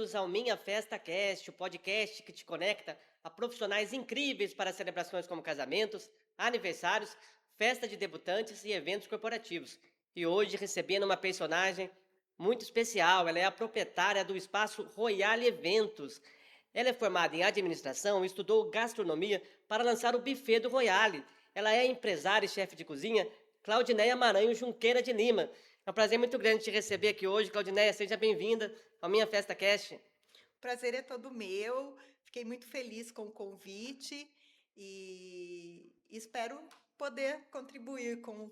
bem-vindos ao Minha Festa Cast, o podcast que te conecta a profissionais incríveis para celebrações como casamentos, aniversários, festa de debutantes e eventos corporativos. E hoje recebendo uma personagem muito especial, ela é a proprietária do espaço Royale Eventos. Ela é formada em administração e estudou gastronomia para lançar o buffet do Royale. Ela é empresária e chefe de cozinha, Claudineia Maranhão Junqueira de Lima. É um prazer muito grande te receber aqui hoje, Claudineia. Seja bem-vinda ao Minha Festa Cast. O prazer é todo meu. Fiquei muito feliz com o convite e espero poder contribuir com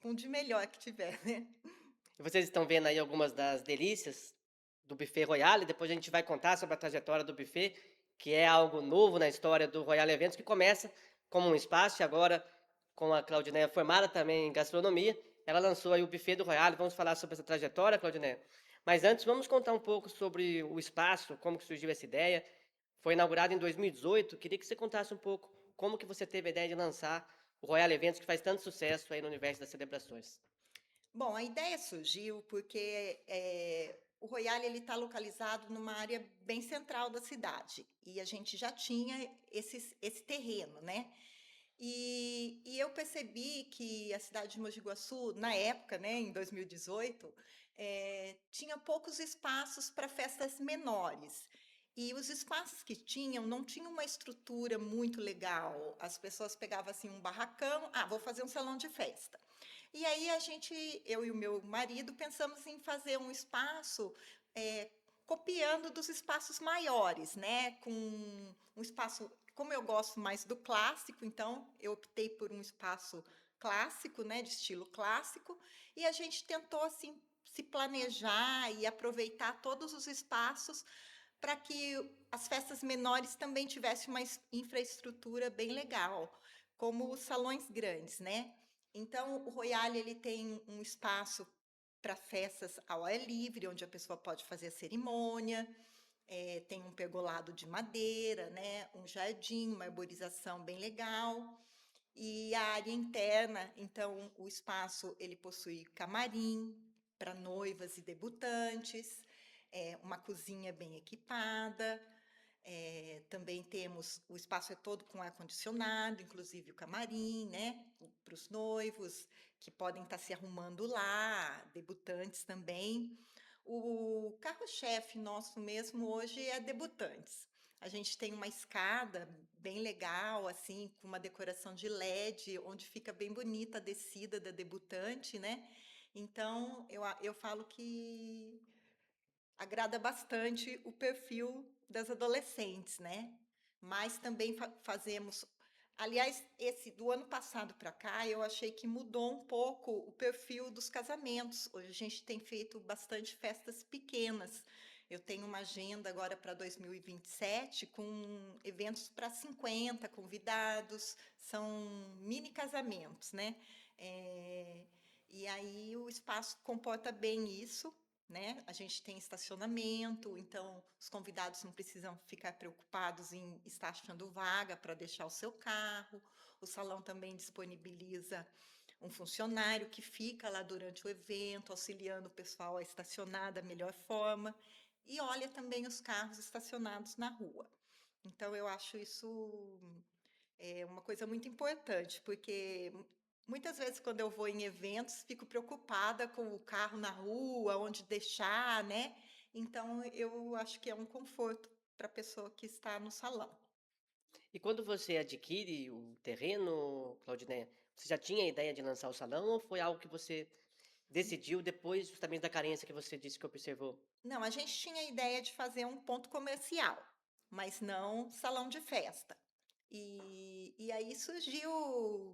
o de melhor que tiver, né? E vocês estão vendo aí algumas das delícias do buffet Royale. Depois a gente vai contar sobre a trajetória do buffet, que é algo novo na história do Royale Eventos, que começa como um espaço e agora, com a Claudineia formada também em gastronomia, ela lançou aí o buffet do Royale. Vamos falar sobre essa trajetória, Claudineia. Mas antes, vamos contar um pouco sobre o espaço, como que surgiu essa ideia. Foi inaugurado em 2018. Queria que você contasse um pouco como que você teve a ideia de lançar o Royale Eventos, que faz tanto sucesso aí no universo das celebrações. Bom, a ideia surgiu porque o Royale ele está localizado numa área bem central da cidade e a gente já tinha esse terreno, né? E eu percebi que a cidade de Mogi Guaçu, na época, né, em 2018, tinha poucos espaços para festas menores. E os espaços que tinham não tinham uma estrutura muito legal. As pessoas pegavam assim um barracão, vou fazer um salão de festa. E aí eu e o meu marido, pensamos em fazer um espaço eh, copiando dos espaços maiores, né? Com um espaço, como eu gosto mais do clássico, então eu optei por um espaço clássico, né? De estilo clássico, e a gente tentou assim se planejar e aproveitar todos os espaços para que as festas menores também tivessem uma infraestrutura bem legal, como os salões grandes, né? Então, o Royale ele tem um espaço para festas ao ar livre, onde a pessoa pode fazer a cerimônia, tem um pergolado de madeira, né? Um jardim, uma arborização bem legal. E a área interna, então, o espaço ele possui camarim para noivas e debutantes, uma cozinha bem equipada, também temos o espaço é todo com ar-condicionado, inclusive o camarim, né? Para os noivos que podem estar se arrumando lá, debutantes também. O carro-chefe nosso mesmo hoje é debutantes. A gente tem uma escada bem legal, assim, com uma decoração de LED, onde fica bem bonita a descida da debutante, né? Então, eu falo que agrada bastante o perfil das adolescentes, né? Mas também fazemos. Aliás, esse do ano passado para cá, eu achei que mudou um pouco o perfil dos casamentos. Hoje a gente tem feito bastante festas pequenas. Eu tenho uma agenda agora para 2027 com eventos para 50 convidados, são mini casamentos, né? É, e aí o espaço comporta bem isso, né? A gente tem estacionamento, então os convidados não precisam ficar preocupados em estar achando vaga para deixar o seu carro. O salão também disponibiliza um funcionário que fica lá durante o evento, auxiliando o pessoal a estacionar da melhor forma e olha também os carros estacionados na rua. Então eu acho isso uma coisa muito importante, porque muitas vezes quando eu vou em eventos, fico preocupada com o carro na rua, onde deixar, né? Então eu acho que é um conforto para a pessoa que está no salão. E quando você adquire o terreno, Claudineia, você já tinha a ideia de lançar o salão ou foi algo que você decidiu depois justamente da carência que você disse que observou? Não, a gente tinha a ideia de fazer um ponto comercial, mas não salão de festa. E aí surgiu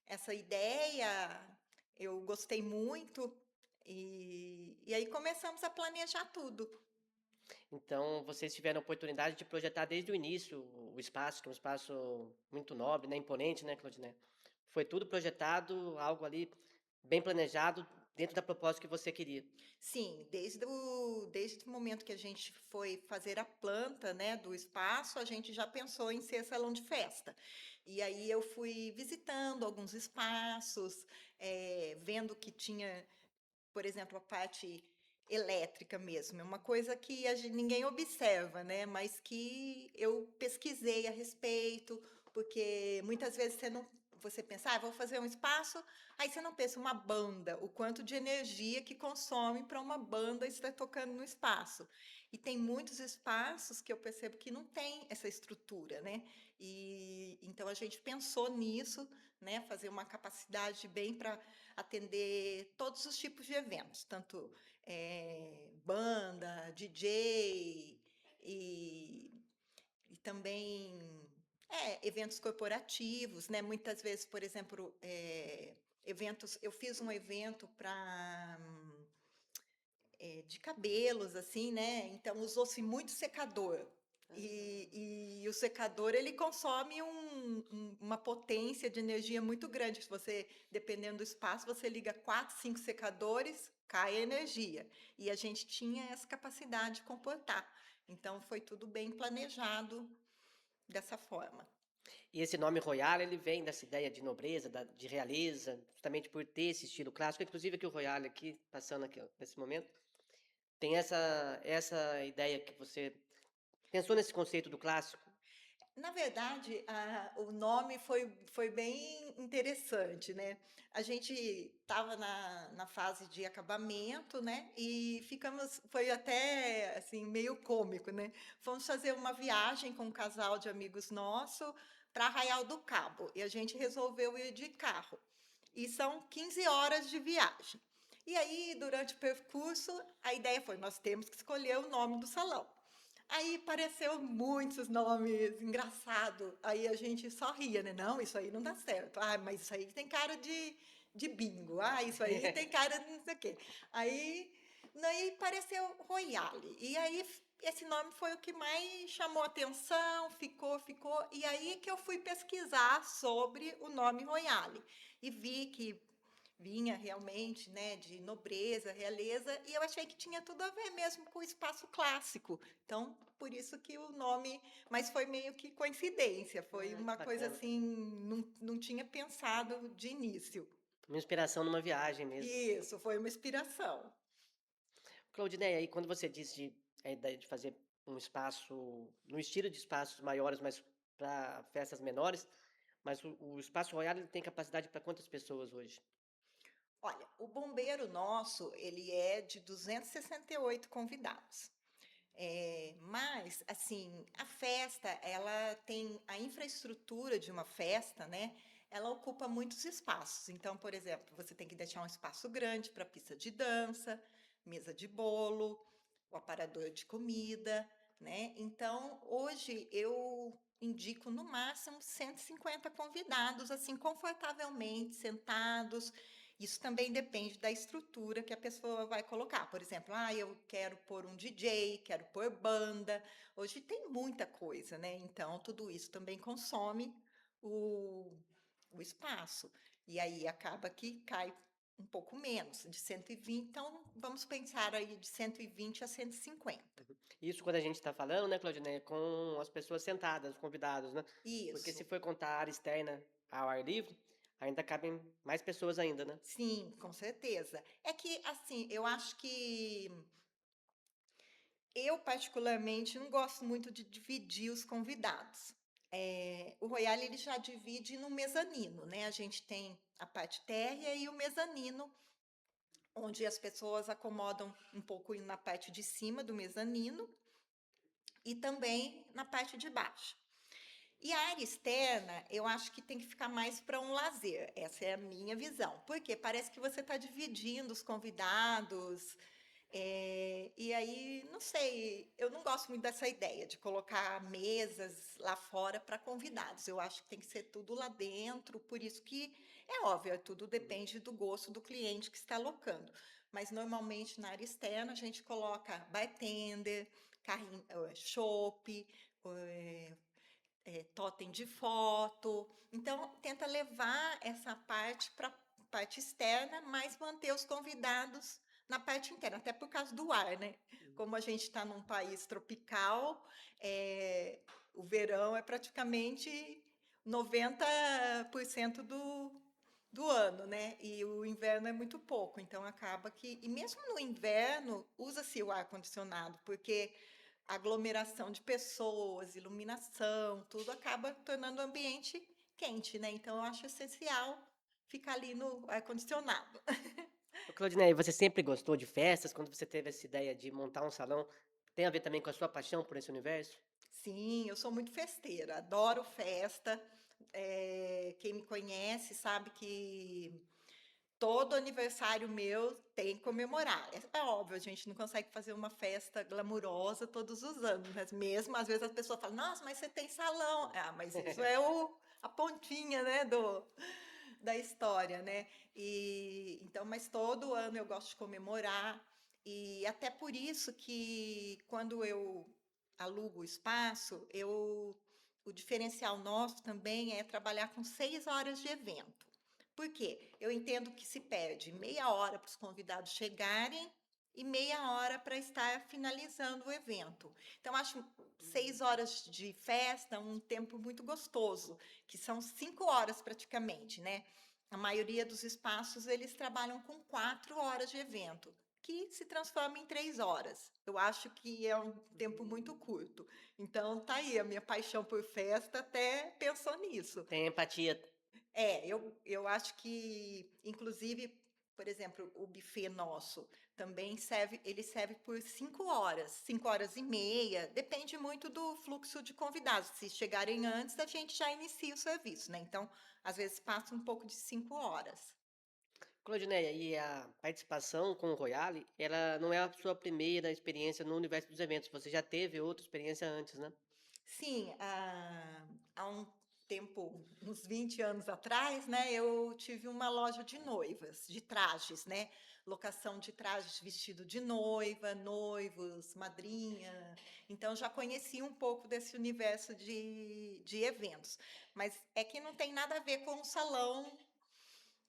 essa ideia, eu gostei muito, e aí começamos a planejar tudo. Então, vocês tiveram a oportunidade de projetar desde o início o espaço, que é um espaço muito nobre, né, imponente, né, Claudineia? Foi tudo projetado, algo ali bem planejado, dentro da proposta que você queria. Sim, desde o momento que a gente foi fazer a planta, né, do espaço, a gente já pensou em ser salão de festa. E aí eu fui visitando alguns espaços, vendo que tinha, por exemplo, a parte elétrica mesmo, é uma coisa que ninguém observa, né? Mas que eu pesquisei a respeito, porque muitas vezes você pensa, vou fazer um espaço, aí você não pensa uma banda, o quanto de energia que consome para uma banda estar tocando no espaço. E tem muitos espaços que eu percebo que não tem essa estrutura, né? E então a gente pensou nisso, né? Fazer uma capacidade bem para atender todos os tipos de eventos, tanto banda, DJ e, e também eventos corporativos, né? Muitas vezes, por exemplo, eventos. Eu fiz um evento para de cabelos, assim, né? Então usou-se muito secador. E o secador ele consome uma potência de energia muito grande. Se você, dependendo do espaço, você liga 4, 5 secadores, cai a energia. E a gente tinha essa capacidade de comportar. Então foi tudo bem planejado dessa forma. E esse nome Royale, ele vem dessa ideia de nobreza, de realeza, justamente por ter esse estilo clássico. Inclusive aqui o Royale, aqui, passando aqui, ó, nesse momento, tem essa ideia que você pensou nesse conceito do clássico. Na verdade, o nome foi bem interessante, né? A gente estava na fase de acabamento, né? E foi até assim meio cômico, né? Fomos fazer uma viagem com um casal de amigos nosso para Arraial do Cabo e a gente resolveu ir de carro. E são 15 horas de viagem. E aí, durante o percurso, a ideia foi: nós temos que escolher o nome do salão. Aí apareceu muitos nomes engraçados. Aí a gente só ria, né? Não, isso aí não dá certo. Ah, mas isso aí tem cara de bingo. Ah, isso aí tem cara de não sei o quê. Aí apareceu Royale. E aí esse nome foi o que mais chamou atenção, ficou. E aí que eu fui pesquisar sobre o nome Royale. E vi que vinha realmente, né, de nobreza, realeza, e eu achei que tinha tudo a ver mesmo com o espaço clássico. Então, por isso que o nome, mas foi meio que coincidência, foi Ah, que uma coisa bacana. assim, não tinha pensado de início. Uma inspiração numa viagem mesmo. Isso, foi uma inspiração. Claudineia, aí quando você disse a ideia de fazer um espaço, no estilo de espaços maiores, mas para festas menores, mas o Espaço Royal ele tem capacidade para quantas pessoas hoje? Olha, o bombeiro nosso, ele é de 268 convidados. Mas, assim, a festa, ela tem a infraestrutura de uma festa, né? Ela ocupa muitos espaços. Então, por exemplo, você tem que deixar um espaço grande para pista de dança, mesa de bolo, o aparador de comida, né? Então, hoje eu indico no máximo 150 convidados, assim, confortavelmente sentados. Isso também depende da estrutura que a pessoa vai colocar. Por exemplo, eu quero pôr um DJ, quero pôr banda. Hoje tem muita coisa, né? Então, tudo isso também consome o, o espaço. E aí acaba que cai um pouco menos, de 120. Então, vamos pensar aí de 120 a 150. Isso quando a gente está falando, né, Claudineia, com as pessoas sentadas, os convidados, né? Porque se Isso. for contar a área externa ao ar livre, ainda cabem mais pessoas ainda, né? Sim, com certeza. É que, assim, eu acho que eu, particularmente, não gosto muito de dividir os convidados. O Royale ele já divide no mezanino, né? A gente tem a parte térrea e o mezanino, onde as pessoas acomodam um pouco na parte de cima do mezanino e também na parte de baixo. E a área externa, eu acho que tem que ficar mais para um lazer. Essa é a minha visão. Porque parece que você está dividindo os convidados. E aí, não sei, eu não gosto muito dessa ideia de colocar mesas lá fora para convidados. Eu acho que tem que ser tudo lá dentro, por isso que é óbvio, tudo Uhum. depende do gosto do cliente que está alocando. Mas normalmente na área externa a gente coloca bartender, carrinho, chopp, eh, totem de foto. Então, tenta levar essa parte para a parte externa, mas manter os convidados na parte interna, até por causa do ar, né? Como a gente está num país tropical, o verão é praticamente 90% do ano, né? E o inverno é muito pouco, então acaba que. E mesmo no inverno, usa-se o ar-condicionado, porque a aglomeração de pessoas, iluminação, tudo acaba tornando o ambiente quente, né? Então eu acho essencial ficar ali no ar-condicionado. Ô, Claudinei, você sempre gostou de festas? Quando você teve essa ideia de montar um salão, tem a ver também com a sua paixão por esse universo? Sim, eu sou muito festeira, adoro festa. Quem me conhece sabe que todo aniversário meu tem que comemorar. É óbvio, a gente não consegue fazer uma festa glamurosa todos os anos, mas mesmo às vezes as pessoas falam, nossa, mas você tem salão. Ah, mas isso é a pontinha, né, da história, né? E então, mas todo ano eu gosto de comemorar e até por isso que quando eu alugo o espaço, o diferencial nosso também é trabalhar com 6 horas de evento. Por quê? Eu entendo que se perde meia hora para os convidados chegarem e meia hora para estar finalizando o evento. Então, acho 6 horas de festa um tempo muito gostoso, que são 5 horas praticamente, né? A maioria dos espaços eles trabalham com 4 horas de evento, que se transforma em 3 horas. Eu acho que é um tempo muito curto. Então, tá aí, a minha paixão por festa até pensou nisso. Tem empatia. Eu acho que, inclusive, por exemplo, o buffet nosso também serve, ele serve por 5 horas, 5 horas e meia, depende muito do fluxo de convidados. Se chegarem antes, a gente já inicia o serviço, né? Então, às vezes passa um pouco de 5 horas. Claudinei, e a participação com o Royale, ela não é a sua primeira experiência no universo dos eventos, você já teve outra experiência antes, né? Sim, há um tempo, uns 20 anos atrás, né, eu tive uma loja de noivas, de trajes, né? Locação de trajes vestido de noiva, noivos, madrinha. Então já conheci um pouco desse universo de eventos. Mas é que não tem nada a ver com o salão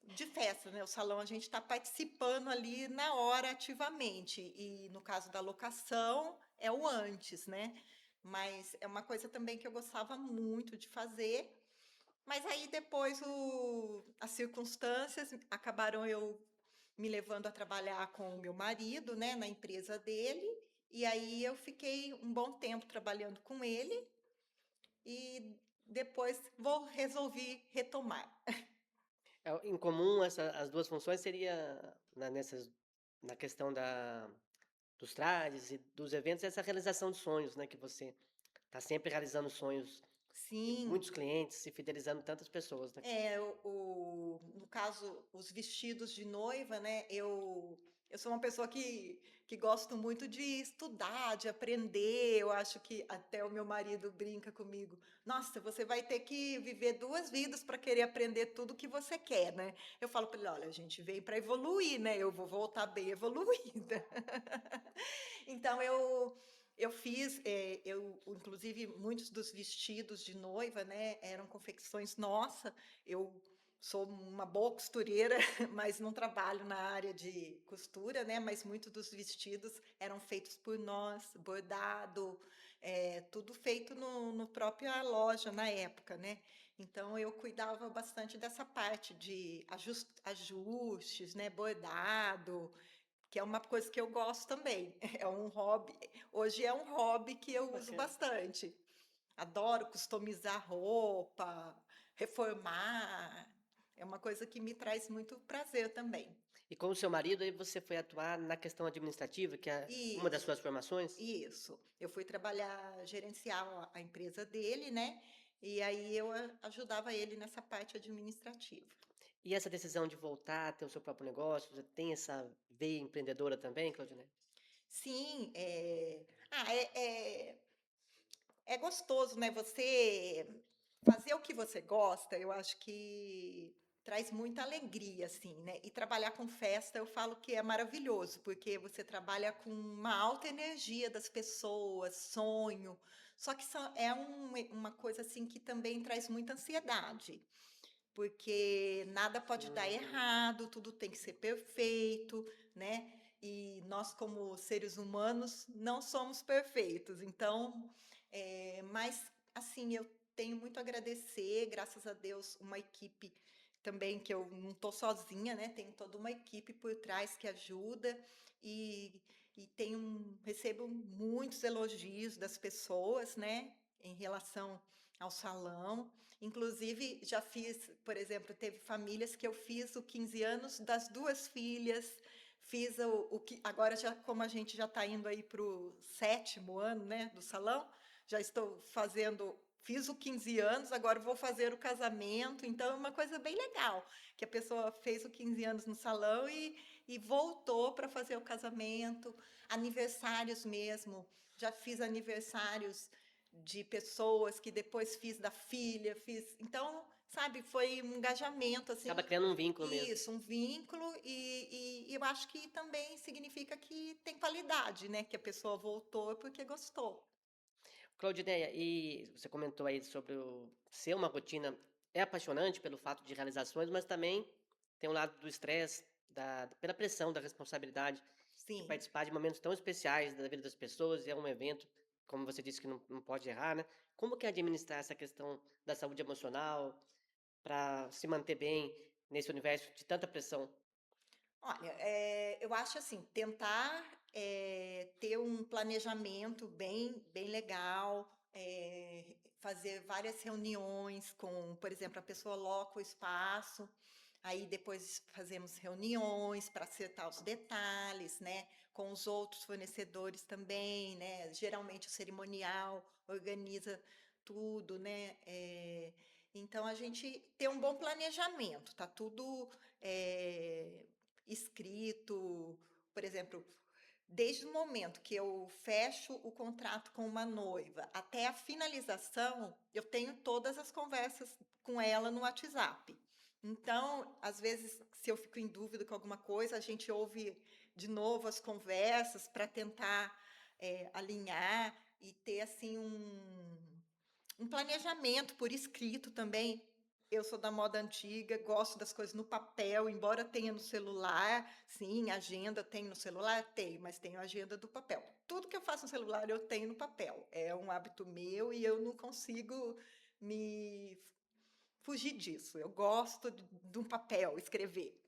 de festa, né? O salão a gente está participando ali na hora ativamente. E no caso da locação, é o antes, né? Mas é uma coisa também que eu gostava muito de fazer. Mas aí depois as circunstâncias acabaram eu me levando a trabalhar com o meu marido, né, na empresa dele. E aí eu fiquei um bom tempo trabalhando com ele e depois resolvi retomar. Em comum, as duas funções seria na questão dos trajes e dos eventos, essa realização de sonhos, né? Que você está sempre realizando sonhos de Sim, muitos clientes e fidelizando tantas pessoas, né? no caso, os vestidos de noiva, né? Eu sou uma pessoa que gosto muito de estudar, de aprender. Eu acho que até o meu marido brinca comigo. Nossa, você vai ter que viver 2 vidas para querer aprender tudo que você quer, né? Eu falo para ele, olha, a gente veio para evoluir, né? Eu vou voltar bem evoluída. Então eu fiz, inclusive muitos dos vestidos de noiva, né, eram confecções nossa. Eu sou uma boa costureira, mas não trabalho na área de costura, né? Mas muitos dos vestidos eram feitos por nós, bordado, tudo feito no própria loja na época, né? Então eu cuidava bastante dessa parte de ajustes, né? Bordado, que é uma coisa que eu gosto também. É um hobby. Hoje é um hobby que eu uso Bacana. bastante. Adoro customizar roupa, reformar. É uma coisa que me traz muito prazer também. E com o seu marido, aí você foi atuar na questão administrativa, que é uma das Isso, suas formações? isso. Eu fui trabalhar, gerenciar a empresa dele, né? E aí eu ajudava ele nessa parte administrativa. E essa decisão de voltar a ter o seu próprio negócio, você tem essa veia empreendedora também, Claudinei? Sim, é gostoso, né? Você fazer o que você gosta, eu acho que traz muita alegria, assim, né? E trabalhar com festa, eu falo que é maravilhoso, porque você trabalha com uma alta energia das pessoas, sonho. Só que uma coisa assim que também traz muita ansiedade, porque nada pode dar Hum, errado, tudo tem que ser perfeito, né? E nós, como seres humanos, não somos perfeitos. Então, mas assim, eu tenho muito a agradecer, graças a Deus, uma equipe também que eu não estou sozinha, né? Tem toda uma equipe por trás que ajuda e, recebo muitos elogios das pessoas, né? Em relação ao salão. Inclusive, já fiz, por exemplo, teve famílias que eu fiz o 15 anos das duas filhas, fiz o que agora já como a gente já está indo aí para o 7º ano, né, do salão, já estou fazendo, fiz o 15 anos, agora vou fazer o casamento, então é uma coisa bem legal, que a pessoa fez o 15 anos no salão e voltou para fazer o casamento, aniversários mesmo, já fiz aniversários de pessoas que depois fiz da filha, fiz, então, sabe, foi um engajamento Acaba assim, criando um vínculo mesmo. isso, um vínculo, e eu acho que também significa que tem qualidade, né? Que a pessoa voltou porque gostou. Claudineia, e você comentou aí sobre ser uma rotina, é apaixonante pelo fato de realizações, mas também tem um lado do estresse, pela pressão, da responsabilidade de Sim. participar de momentos tão especiais da vida das pessoas, e é um evento, como você disse, que não pode errar, né? Como que é administrar essa questão da saúde emocional para se manter bem nesse universo de tanta pressão? Olha, eu acho assim, tentar ter um planejamento bem legal, fazer várias reuniões com, por exemplo, a pessoa loca o espaço, aí depois fazemos reuniões para acertar os detalhes, né? Com os outros fornecedores também, né? Geralmente o cerimonial organiza tudo, né? Então a gente tem um bom planejamento, tá tudo eh, escrito, por exemplo, desde o momento que eu fecho o contrato com uma noiva até a finalização, eu tenho todas as conversas com ela no WhatsApp. Então, às vezes, se eu fico em dúvida com alguma coisa, a gente ouve de novo as conversas para tentar alinhar e ter assim um planejamento por escrito também. Eu sou da moda antiga, gosto das coisas no papel, embora tenha no celular. Sim, agenda tem no celular? Tenho, mas tenho agenda do papel. Tudo que eu faço no celular eu tenho no papel. É um hábito meu e eu não consigo me fugir disso. Eu gosto de um papel, escrever.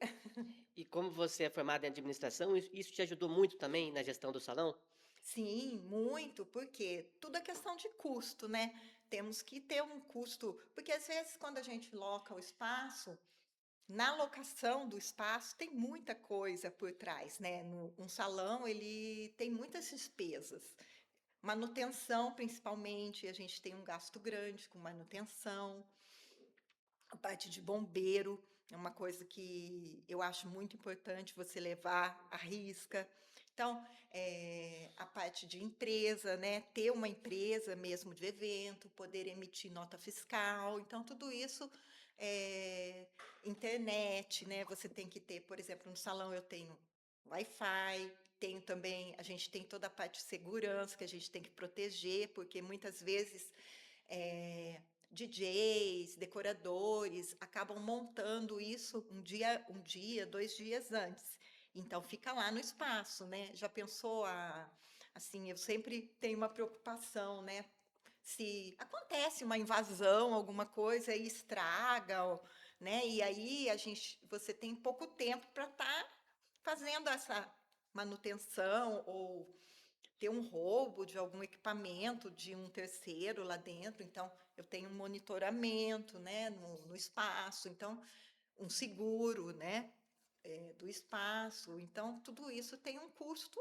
E como você é formada em administração, isso te ajudou muito também na gestão do salão? Sim, muito, porque tudo é questão de custo, né? Temos que ter um custo, porque às vezes quando a gente loca o espaço, na locação do espaço tem muita coisa por trás, né? Um salão, ele tem muitas despesas. Manutenção, principalmente, a gente tem um gasto grande com manutenção. A parte de bombeiro é uma coisa que eu acho muito importante você levar à risca. Então, a parte de empresa, né? Ter uma empresa mesmo de evento, poder emitir nota fiscal. Então, tudo isso, é, internet, né? Você tem que ter, por exemplo, no salão eu tenho Wi-Fi, tenho também, a gente tem toda a parte de segurança que a gente tem que proteger, porque muitas vezes DJs, decoradores acabam montando isso um dia, 2 dias antes. Então fica lá no espaço, né? Já pensou assim, eu sempre tenho uma preocupação, né? Se acontece uma invasão, alguma coisa e estraga, né? E aí você tem pouco tempo para estar fazendo essa manutenção ou ter um roubo de algum equipamento de um terceiro lá dentro. Então, eu tenho um monitoramento, né, no espaço, então, um seguro, né, do espaço. Então, tudo isso tem um custo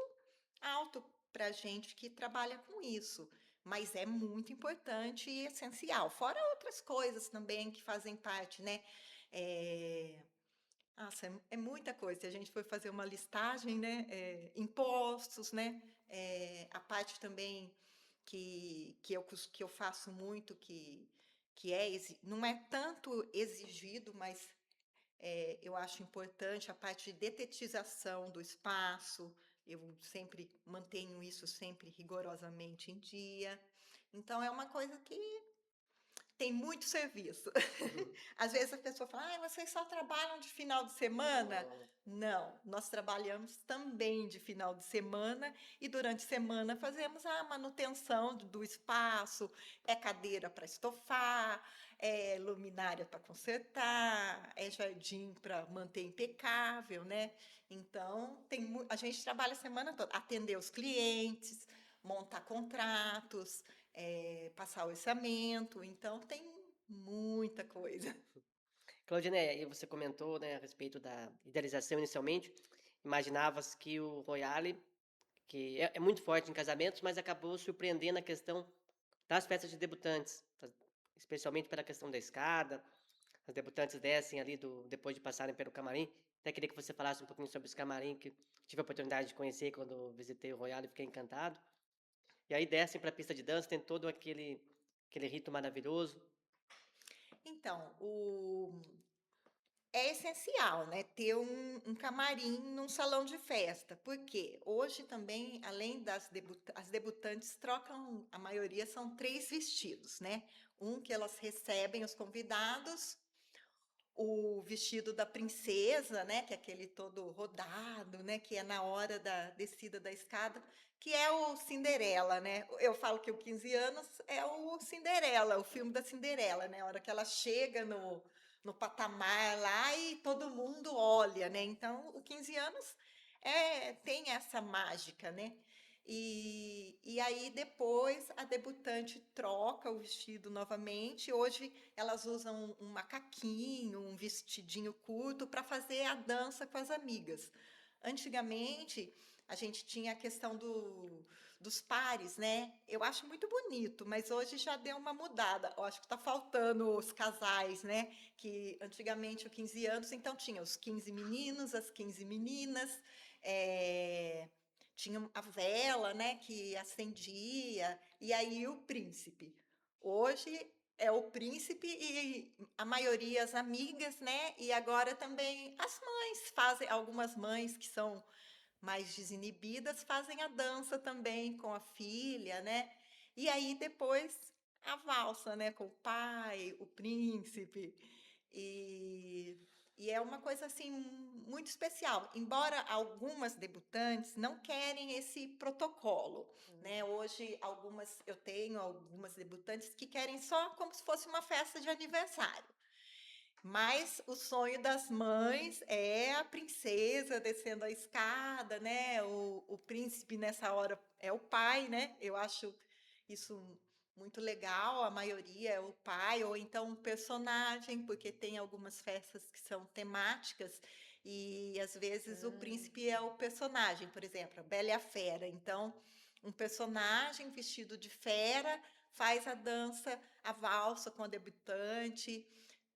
alto para a gente que trabalha com isso. Mas é muito importante e essencial. Fora outras coisas também que fazem parte, né? É, nossa, é muita coisa. Se a gente for fazer uma listagem, né? Impostos, né? A parte também que eu faço muito, não é tanto exigido, mas eu acho importante a parte de detetização do espaço. Eu sempre mantenho isso sempre rigorosamente em dia. Então, é uma coisa que tem muito serviço. Uhum. Às vezes a pessoa fala: "Ai, vocês só trabalham de final de semana?". Não. Não, nós trabalhamos também de final de semana e durante a semana fazemos a manutenção do espaço, é cadeira para estofar, é luminária para consertar, é jardim para manter impecável, né. Então a gente trabalha a semana toda, atender os clientes, montar contratos, passar orçamento, então tem muita coisa. Claudinei, aí você comentou, né, a respeito da idealização inicialmente, imaginavas que o Royale, que é muito forte em casamentos, mas acabou surpreendendo a questão das festas de debutantes, especialmente pela questão da escada, as debutantes descem ali depois de passarem pelo camarim. Até queria que você falasse um pouquinho sobre esse camarim, que tive a oportunidade de conhecer quando visitei o Royale e fiquei encantado. E aí descem para a pista de dança, tem todo aquele rito maravilhoso. Então, é essencial, né, ter um camarim num salão de festa, porque hoje também, além as debutantes trocam, a maioria são 3 vestidos, né, um que elas recebem os convidados, o vestido da princesa, né, que é aquele todo rodado, né, que é na hora da descida da escada, que é o Cinderela, né. Eu falo que o 15 anos é o Cinderela, o filme da Cinderela, né, a hora que ela chega no patamar lá e todo mundo olha, né. Então o 15 anos, tem essa mágica, né. E aí depois a debutante troca o vestido novamente. Hoje elas usam um macaquinho, um vestidinho curto para fazer a dança com as amigas. Antigamente, a gente tinha a questão dos pares, né? Eu acho muito bonito, mas hoje já deu uma mudada. Eu acho que está faltando os casais, né? Que antigamente, o 15 anos, então tinha os 15 meninos, as 15 meninas, eh, tinha a vela, né, que acendia, e aí o príncipe. Hoje é o príncipe e a maioria as amigas, né? E agora também as mães fazem, algumas mães que são mais desinibidas fazem a dança também com a filha, né? E aí depois a valsa, né, com o pai, o príncipe. E, e é uma coisa assim muito especial. Embora algumas debutantes não querem esse protocolo, né? Hoje eu tenho algumas debutantes que querem só como se fosse uma festa de aniversário. Mas o sonho das mães é a princesa descendo a escada, né? O príncipe nessa hora é o pai, né? Eu acho isso muito legal. A maioria é o pai, ou então um personagem, porque tem algumas festas que são temáticas e às vezes o Ah, príncipe é o personagem, por exemplo, a Bela e a Fera. Então, um personagem vestido de fera faz a dança, a valsa com a debutante.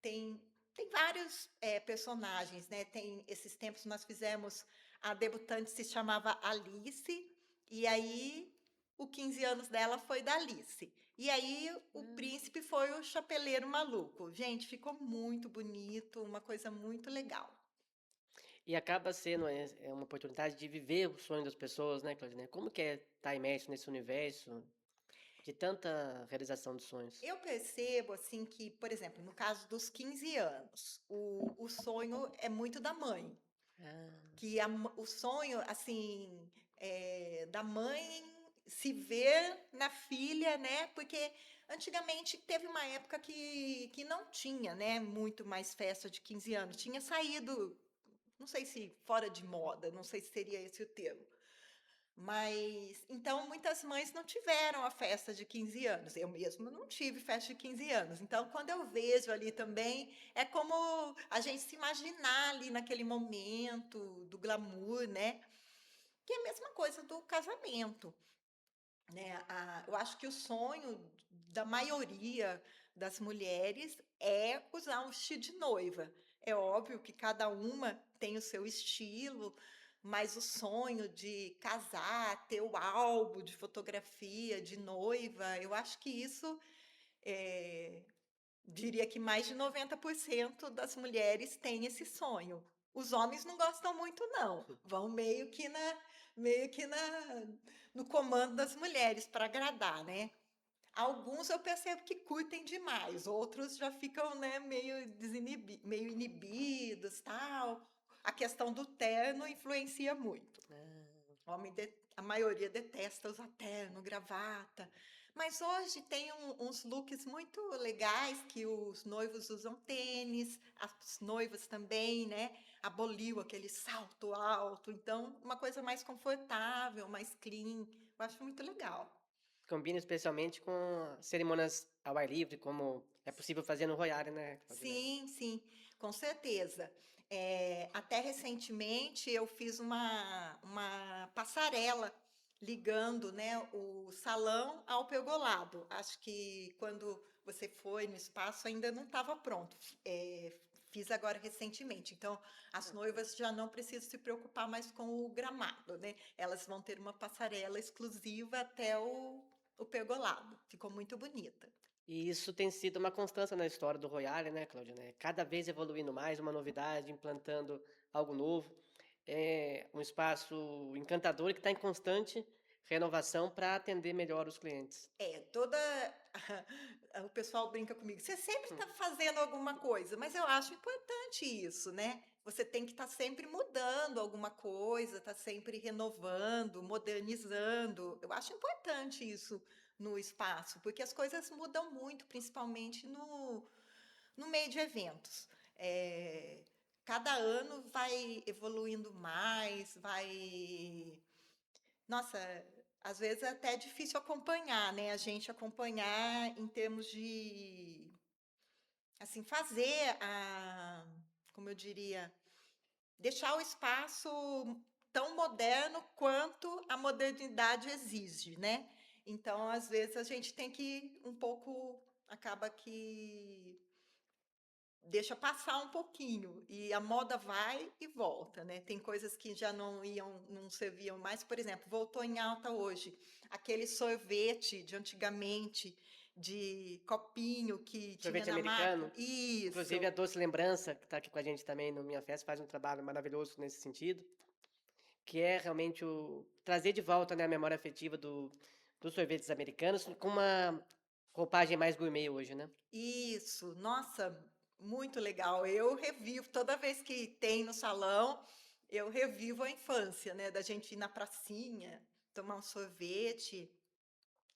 Tem tem vários, personagens, né, tem esses tempos nós fizemos a debutante se chamava Alice, e aí o 15 anos dela foi da Alice. E aí o ah. príncipe foi o Chapeleiro Maluco. Gente, ficou muito bonito, uma coisa muito legal. E acaba sendo, uma oportunidade de viver o sonho das pessoas, né, Claudinei? Como que é estar imerso nesse universo de tanta realização de sonhos? Eu percebo, assim, que, por exemplo, no caso dos 15 anos, o sonho é muito da mãe. Ah, Que o sonho, assim, da mãe se ver na filha, né? Porque antigamente teve uma época que não tinha, né, muito mais festa de 15 anos. Tinha saído, não sei se fora de moda, não sei se seria esse o termo. Mas então muitas mães não tiveram a festa de 15 anos. Eu mesma não tive festa de 15 anos. Então, quando eu vejo ali também, é como a gente se imaginar ali naquele momento do glamour, né? Que é a mesma coisa do casamento, né? Eu acho que o sonho da maioria das mulheres é usar um vestido de noiva. É óbvio que cada uma tem o seu estilo, mas o sonho de casar, ter o álbum de fotografia de noiva, eu acho que isso, eh, diria que mais de 90% das mulheres têm esse sonho. Os homens não gostam muito não, vão meio que na no comando das mulheres para agradar, né. Alguns eu percebo que curtem demais, outros já ficam, né, meio inibidos, tal. A questão do terno influencia muito. Ah, A maioria detesta usar terno, gravata. Mas hoje tem uns looks muito legais que os noivos usam tênis, as noivas também, né? Aboliu aquele salto alto. Então, uma coisa mais confortável, mais clean. Eu acho muito legal. combina especialmente com cerimônias ao ar livre, como é possível fazer no Royale, né, Claudinei? Sim, sim, com certeza. Até recentemente eu fiz uma passarela ligando, né, o salão ao pergolado. Acho que quando você foi no espaço ainda não estava pronto. Fiz agora recentemente. Então, as noivas já não precisam se preocupar mais com o gramado, né? Elas vão ter uma passarela exclusiva até o pergolado. Ficou muito bonita. E isso tem sido uma constância na história do Royale, né, Claudinei? Cada vez evoluindo mais, uma novidade, implantando algo novo. É um espaço encantador que está em constante renovação para atender melhor os clientes. Toda o pessoal brinca comigo, você sempre Hum. está fazendo alguma coisa, mas eu acho importante isso, né? Você tem que estar sempre mudando alguma coisa, tá sempre renovando, modernizando. Eu acho importante isso no espaço, porque as coisas mudam muito, principalmente no meio de eventos. Cada ano vai evoluindo mais, vai. Nossa, às vezes é até difícil acompanhar, né? A gente acompanhar em termos de, assim, como eu diria, deixar o espaço tão moderno quanto a modernidade exige, né? Então, às vezes a gente tem que um pouco, acaba que deixa passar um pouquinho e a moda vai e volta, né? Tem coisas que já não serviam mais, por exemplo, voltou em alta hoje, aquele sorvete de antigamente, de copinho que tinha Sorvete na máquina. americano, inclusive a Isso. Doce Lembrança, que está aqui com a gente também no Minha Festa, faz um trabalho maravilhoso nesse sentido, que é realmente o trazer de volta, né, a memória afetiva dos sorvetes americanos com uma roupagem mais gourmet hoje, né? Isso, nossa, muito legal. Eu revivo toda vez que tem no salão, eu revivo a infância, né? Da gente ir na pracinha, tomar um sorvete.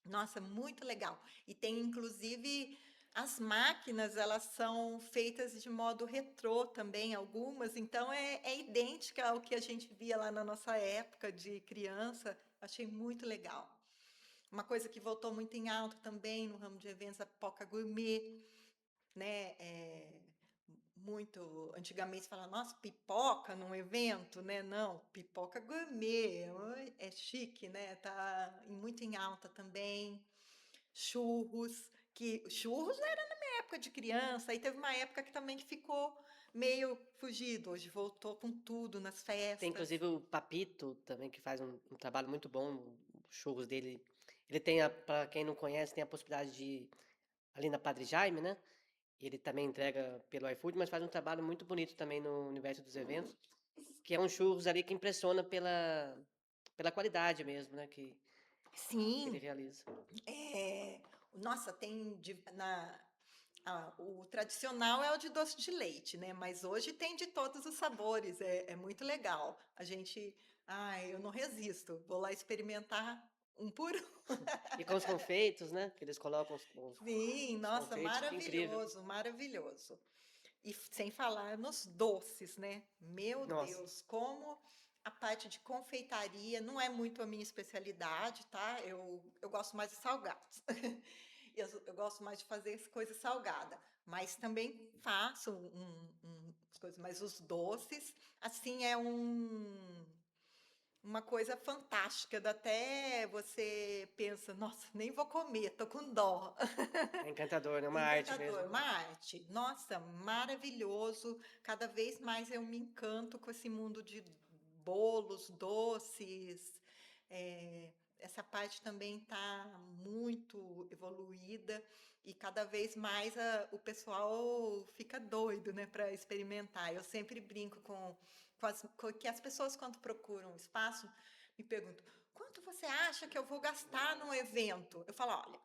Nossa, muito legal. E tem inclusive as máquinas, elas são feitas de modo retrô também, algumas, então é idêntica ao que a gente via lá na nossa época de criança. Achei muito legal. Uma coisa que voltou muito em alta também no ramo de eventos, a pipoca gourmet, né? Muito antigamente se fala, nossa, pipoca num evento, né? Não, pipoca gourmet, é chique, né? Tá muito em alta também. Churros, que churros era na minha época de criança, aí teve uma época que também que ficou meio fugido, hoje voltou com tudo nas Tem festas. inclusive o Papito também, que faz um trabalho muito bom, os churros dele. Ele tem, para quem não conhece, tem a possibilidade de ir ali na Padre Jaime, né? Ele também entrega pelo iFood, mas faz um trabalho muito bonito também no universo dos eventos, que é um churros ali que impressiona pela qualidade mesmo, né? Que ele Sim, realiza. é, nossa, o tradicional é o de doce de leite, né? Mas hoje tem de todos os sabores, é muito legal. Ai, eu não resisto, vou lá experimentar um por um. E com os confeitos, né? Que eles colocam Sim, os nossa, confeitos, fica incrível. maravilhoso, maravilhoso. E sem falar nos doces, né? Meu Nossa, Deus, como a parte de confeitaria não é muito a minha especialidade, tá? Eu gosto mais de salgados. Eu gosto mais de fazer coisas salgadas, mas também faço as coisas, mas os doces, assim, uma coisa fantástica, dá até você pensa, nossa, nem vou comer, tô com dó. é encantador, né? Uma arte Encantador, mesmo. uma arte. Nossa, maravilhoso. Cada vez mais eu me encanto com esse mundo de bolos, doces. Essa parte também está muito evoluída e cada vez mais o pessoal fica doido, né, para experimentar. Eu sempre brinco com que as pessoas, quando procuram espaço, me perguntam: quanto você acha que eu vou gastar num evento? Eu falo: olha.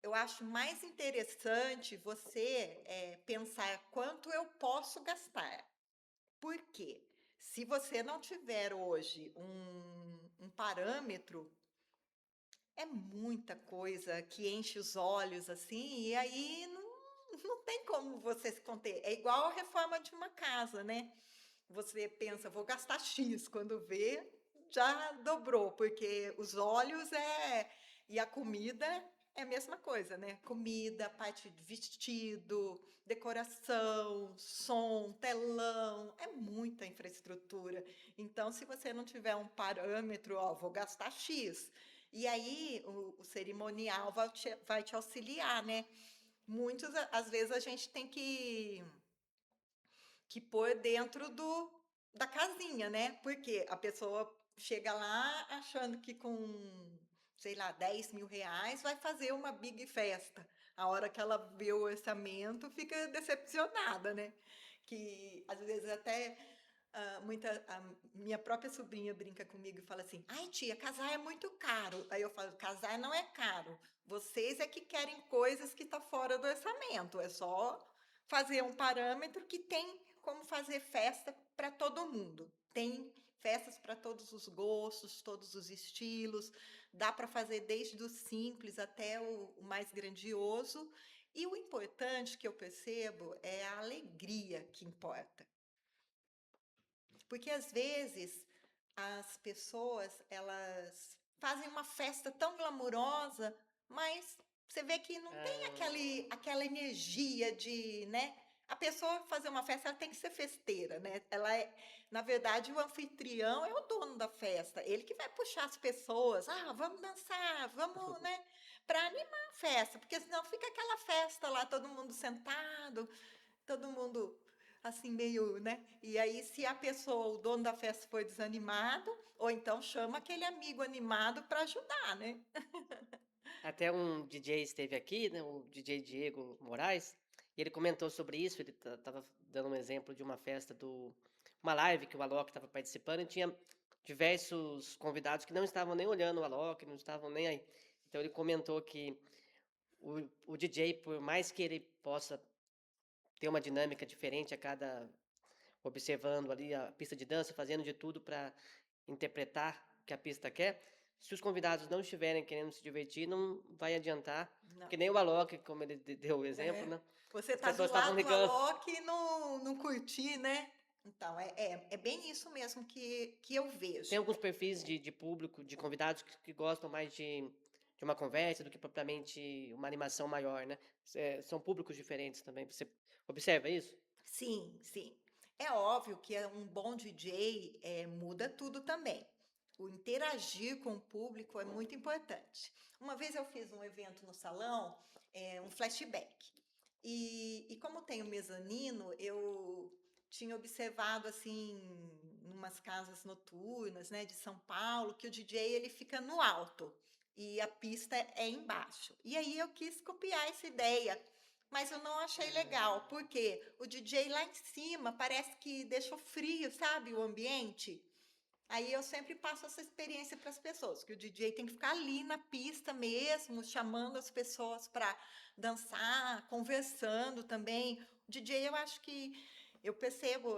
eu acho mais interessante você pensar quanto eu posso gastar. Por quê? Se você não tiver hoje um parâmetro, é muita coisa que enche os olhos assim, e aí não tem como você se conter. É igual a reforma de uma casa, né? Você pensa, vou gastar X, quando vê, já dobrou, porque os olhos e a comida é a mesma coisa, né? Comida, parte de vestido, decoração, som, telão, é muita infraestrutura. Então, se você não tiver um parâmetro, ó, vou gastar X. E aí o cerimonial vai te auxiliar, né? Muitos, às vezes, a gente tem que pôr dentro da casinha, né? Porque a pessoa chega lá achando que com, sei lá, R$ 10.000 vai fazer uma big festa. A hora que ela vê o orçamento, fica decepcionada, né? Que às vezes até a minha própria sobrinha brinca comigo e fala assim: ai, tia, casar é muito caro. Aí eu falo: casar não é caro. Vocês é que querem coisas que estão fora do orçamento. É só fazer um parâmetro que tem como fazer festa para todo mundo. Tem festas para todos os gostos, todos os estilos. Dá para fazer desde o simples até o mais grandioso. E o importante que eu percebo é a alegria que importa. Porque às vezes as pessoas, elas fazem uma festa tão glamurosa, mas você vê que não tem Ah, aquela energia de, né? A pessoa fazer uma festa, ela tem que ser festeira, né? Ela é, na verdade, o anfitrião é o dono da festa. Ele que vai puxar as pessoas. Ah, vamos dançar, vamos, né? Para animar a festa, porque senão fica aquela festa lá, todo mundo sentado, todo mundo assim meio, né? E aí se a pessoa, o dono da festa for desanimado, ou então chama aquele amigo animado para ajudar, né? até um DJ esteve aqui, né, o DJ Diego Moraes, e ele comentou sobre isso. Ele estava dando um exemplo de uma festa uma live que o Alok estava participando e tinha diversos convidados que não estavam nem olhando o Alok, não estavam nem aí. Então ele comentou que o DJ, por mais que ele possa ter uma dinâmica diferente a cada observando ali a pista de dança, fazendo de tudo para interpretar o que a pista quer. Se os convidados não estiverem querendo se divertir, não vai adiantar. Não. Porque nem o Alok, como ele deu o exemplo, É. né? Você As tá pessoas do estavam lado do ligando. Alok e não curtir, né? Então, é bem isso mesmo que eu Tem vejo. alguns perfis de público, de convidados que gostam mais de uma conversa do que propriamente uma animação maior, né? São públicos diferentes também. Você observa isso? Sim, sim. É óbvio que um bom DJ muda tudo também. O interagir com o público é muito importante. Uma vez eu fiz um evento no salão, um flashback. E como tem o mezanino, eu tinha observado assim, numas casas noturnas, né, de São Paulo, que o DJ ele fica no alto e a pista é embaixo. E aí eu quis copiar essa ideia, mas eu não achei legal, porque o DJ lá em cima parece que deixou frio, sabe, o ambiente. Aí eu sempre passo essa experiência para as pessoas, que o DJ tem que ficar ali na pista mesmo, chamando as pessoas para dançar, conversando também. O DJ, eu acho que eu percebo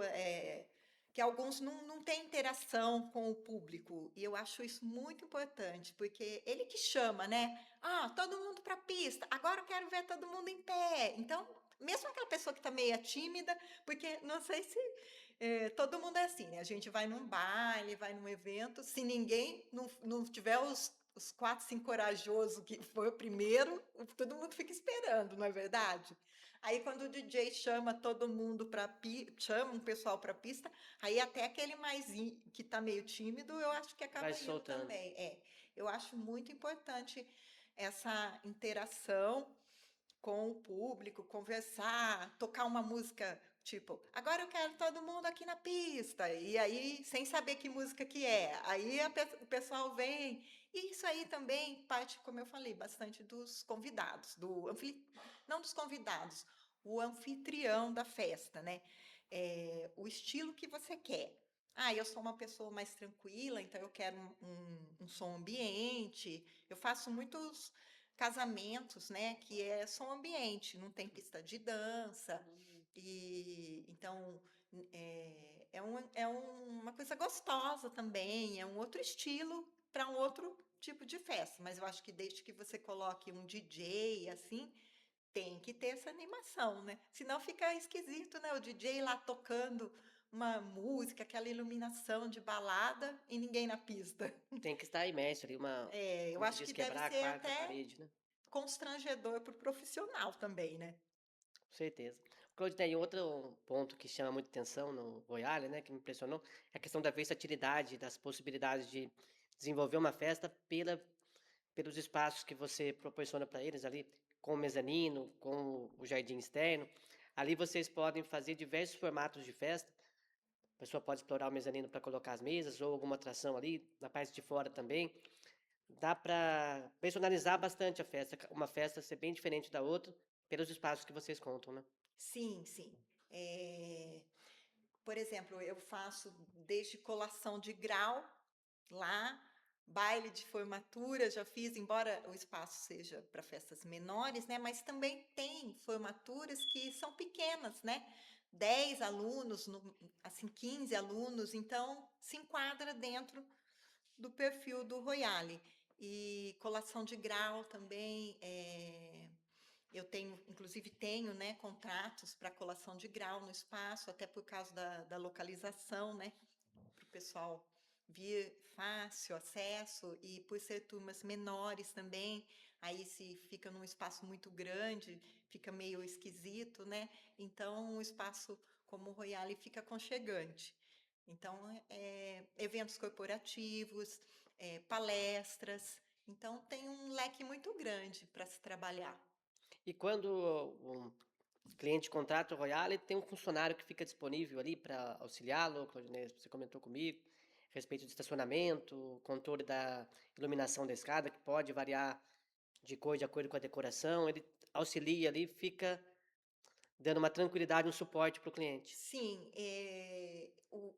que alguns não têm interação com o público, e eu acho isso muito importante, porque ele que chama, né? Ah, todo mundo para a pista, agora eu quero ver todo mundo em pé. Então, mesmo aquela pessoa que está meio tímida, porque não sei se todo mundo é assim, né? A gente vai num baile, vai num evento, se ninguém não tiver os quatro, cinco corajosos que foi o primeiro, todo mundo fica esperando, não é verdade? Aí quando o DJ chama todo mundo para chama um pessoal para a pista, aí até aquele que está meio tímido, eu acho que Vai acaba indo soltando. também. Eu acho muito importante essa interação com o público, conversar, tocar uma música tipo, agora eu quero todo mundo aqui na pista, e aí, sem saber que música que é, aí o pessoal vem, e isso aí também parte, como eu falei, bastante dos convidados, não dos convidados, o anfitrião da festa, né? O estilo que você quer. Ah, eu sou uma pessoa mais tranquila, então eu quero um som ambiente. Eu faço muitos casamentos, né, que é só um ambiente, não tem pista de dança, Hum. e então uma coisa gostosa também, é um outro estilo para um outro tipo de festa, mas eu acho que desde que você coloque um DJ, assim, tem que ter essa animação, né? Senão fica esquisito, né? O DJ lá tocando uma música, aquela iluminação de balada e ninguém na pista. Tem que estar imerso ali, Eu como se acho diz, que deve quebrar a ser quarta até parede, né? constrangedor para o profissional também, né? Com certeza. Claude, tem outro ponto que chama muita atenção no Royale, né, que me impressionou, é a questão da versatilidade, das possibilidades de desenvolver uma festa pelos espaços que você proporciona para eles ali, com o mezanino, com o jardim externo. Ali vocês podem fazer diversos formatos de festa. A pessoa pode explorar o mezanino para colocar as mesas ou alguma atração ali, na parte de fora também. Dá para personalizar bastante a festa, uma festa ser bem diferente da outra, pelos espaços que vocês contam, né? Sim, sim. Eh, por exemplo, eu faço desde colação de grau lá, baile de formatura, já fiz, embora o espaço seja para festas menores, né? Mas também tem formaturas que são pequenas, né? 10 alunos, assim, 15 alunos, então se enquadra dentro do perfil do Royale. E colação de grau também, eu tenho, inclusive tenho, né, contratos para colação de grau no espaço, até por causa da localização, né, para o pessoal vir fácil acesso e por ser turmas menores também, aí se fica num espaço muito grande, fica meio esquisito, né? Então, um espaço como o Royale fica aconchegante. Então, eventos corporativos, palestras, então tem um leque muito grande para se trabalhar. E quando um cliente contrata o Royale, tem um funcionário que fica disponível ali para auxiliá-lo, Claudinei, você comentou comigo, a respeito de estacionamento, controle da iluminação da escada, que pode variar de cor de acordo com a decoração, ele auxilia ali, fica dando uma tranquilidade, um suporte para o cliente. Sim,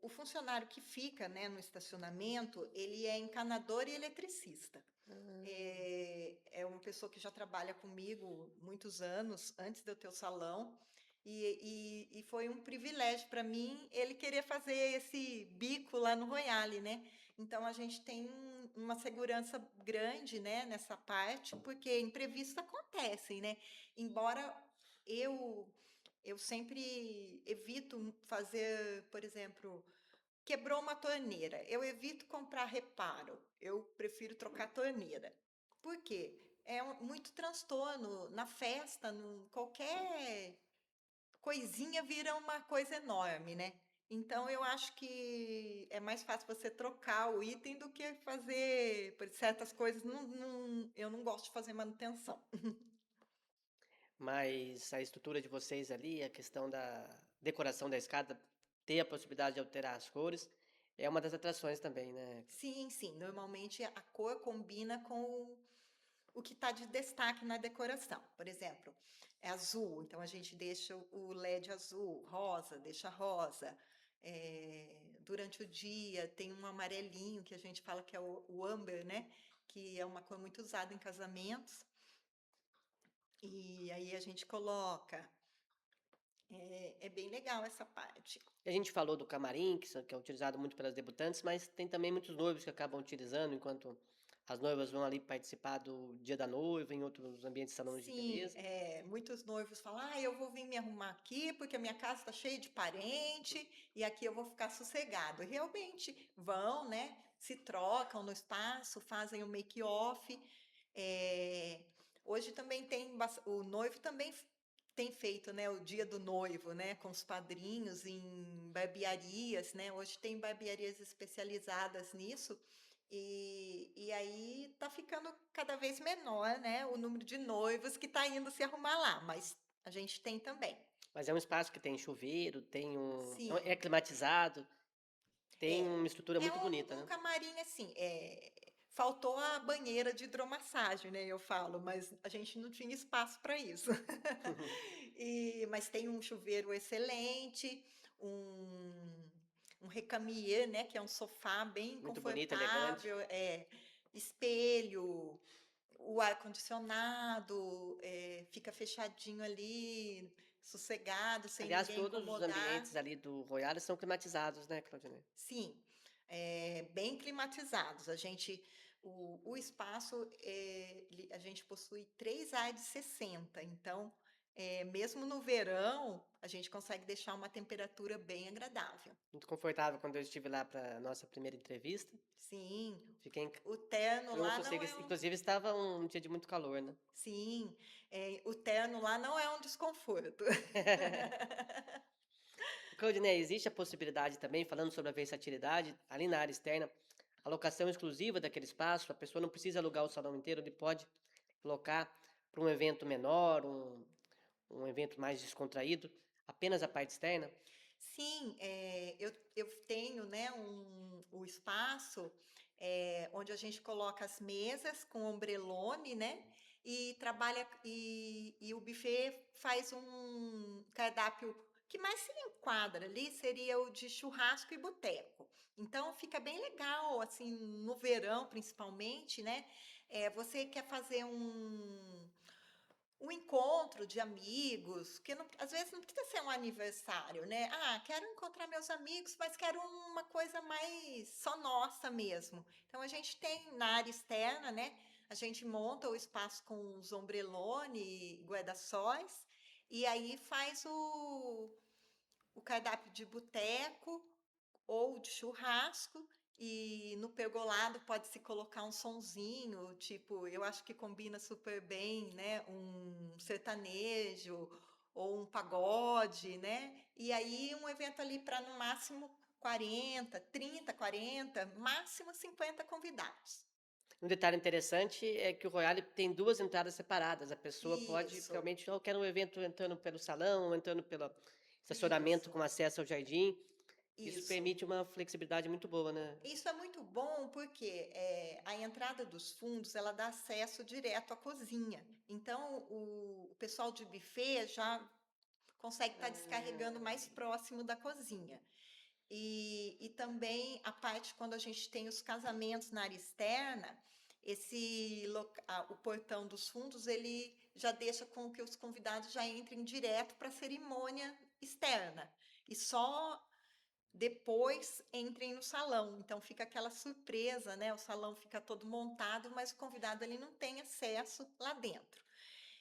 o funcionário que fica, né, no estacionamento, ele é encanador e eletricista. É uma pessoa que já trabalha comigo muitos anos, antes de eu ter o salão, e foi um privilégio para mim ele querer fazer esse bico lá no Royale, né? Então a gente tem uma segurança grande, né, nessa parte, porque imprevistos acontecem, né? Embora eu eu sempre evito fazer, por exemplo, quebrou uma torneira. Eu evito comprar reparo. Eu prefiro trocar a torneira. Por quê? Muito transtorno na festa, qualquer coisinha vira uma coisa enorme, né? Então eu acho que é mais fácil você trocar o item do que fazer por certas coisas. Eu não gosto de fazer manutenção. Mas a estrutura de vocês ali, a questão da decoração da escada, ter a possibilidade de alterar as cores, é uma das atrações também, né? Sim, sim. Normalmente a cor combina com o que está de destaque na decoração. Por exemplo, é azul, então a gente deixa o LED azul, rosa, deixa rosa. Durante o dia tem um amarelinho que a gente fala que é o amber, né? Que é uma cor muito usada em casamentos. E aí a gente coloca. É bem legal essa parte. E a gente falou do camarim, que é utilizado muito pelas debutantes, mas tem também muitos noivos que acabam utilizando enquanto as noivas vão ali participar do dia da noiva, em outros ambientes, salões de Sim, beleza. muitos noivos falam: ah, eu vou vir me arrumar aqui porque a minha casa está cheia de parente e aqui eu vou ficar sossegado. E realmente vão, né? Se trocam no espaço, fazem o make-off. Eh, hoje também o noivo também tem feito, né, o dia do noivo, né, com os padrinhos em barbearias, né? Hoje tem barbearias especializadas nisso. E aí tá ficando cada vez menor, né, o número de noivos que tá indo se arrumar lá, mas a gente tem também. Mas é um espaço que tem chuveiro, é Sim, climatizado, tem é, uma estrutura é muito bonita, um né? camarim assim, faltou a banheira de hidromassagem, né, eu falo, mas a gente não tinha espaço para isso. Mas tem um chuveiro excelente, um, um recamier, né, que é um sofá bem Muito bonito, elegante. confortável, espelho, o ar-condicionado, fica fechadinho ali, sossegado, sem Aliás, ninguém todos os incomodar. ambientes ali do Royale são climatizados, né, Claudinei? Sim, bem climatizados. O espaço, a gente possui 3 ar de 60, então, mesmo no verão, a gente consegue deixar uma temperatura bem agradável. Muito confortável quando eu estive lá para nossa primeira entrevista. Sim, Fiquei em o terno foi um lá não sossego, é um. inclusive estava um dia de muito calor, né. Sim, o terno lá não é um desconforto. Claudinei, existe a possibilidade também, falando sobre a versatilidade, ali na área externa, a locação exclusiva daquele espaço, a pessoa não precisa alugar o salão inteiro, ele pode locar para um evento menor, um evento mais descontraído, apenas a parte externa? Sim, eu tenho, né, o espaço, onde a gente coloca as mesas com ombrelone, né, e trabalha e o buffet faz um cardápio que mais se enquadra ali seria o de churrasco e boteco. Então fica bem legal, assim, no verão principalmente, né, você quer fazer um encontro de amigos, que às vezes não precisa ser um aniversário, né? Ah, quero encontrar meus amigos, mas quero uma coisa mais só nossa mesmo. Então a gente tem na área externa, né? A gente monta o espaço com os ombrelone e guarda-sóis, e aí faz o cardápio de boteco ou de churrasco, e no pergolado pode-se colocar um sonzinho, tipo, eu acho que combina super bem, né? Um sertanejo ou um pagode, né? E aí um evento ali para no máximo 40, 30, 40, máximo 50 convidados. Um detalhe interessante é que o Royale tem duas entradas separadas. A pessoa pode Isso, realmente, eu quero um evento entrando pelo salão, entrando pelo estacionamento isso, com acesso ao jardim. Isso isso. permite uma flexibilidade muito boa, né? Isso é muito bom porque a entrada dos fundos ela dá acesso direto à cozinha. Então o pessoal de buffet já consegue estar descarregando mais próximo da cozinha. E também a parte quando a gente tem os casamentos na área externa, o portão dos fundos ele já deixa com que os convidados já entrem direto para a cerimônia externa. E só depois entrem no salão. Então fica aquela surpresa, né? O salão fica todo montado, mas o convidado ele não tem acesso lá dentro.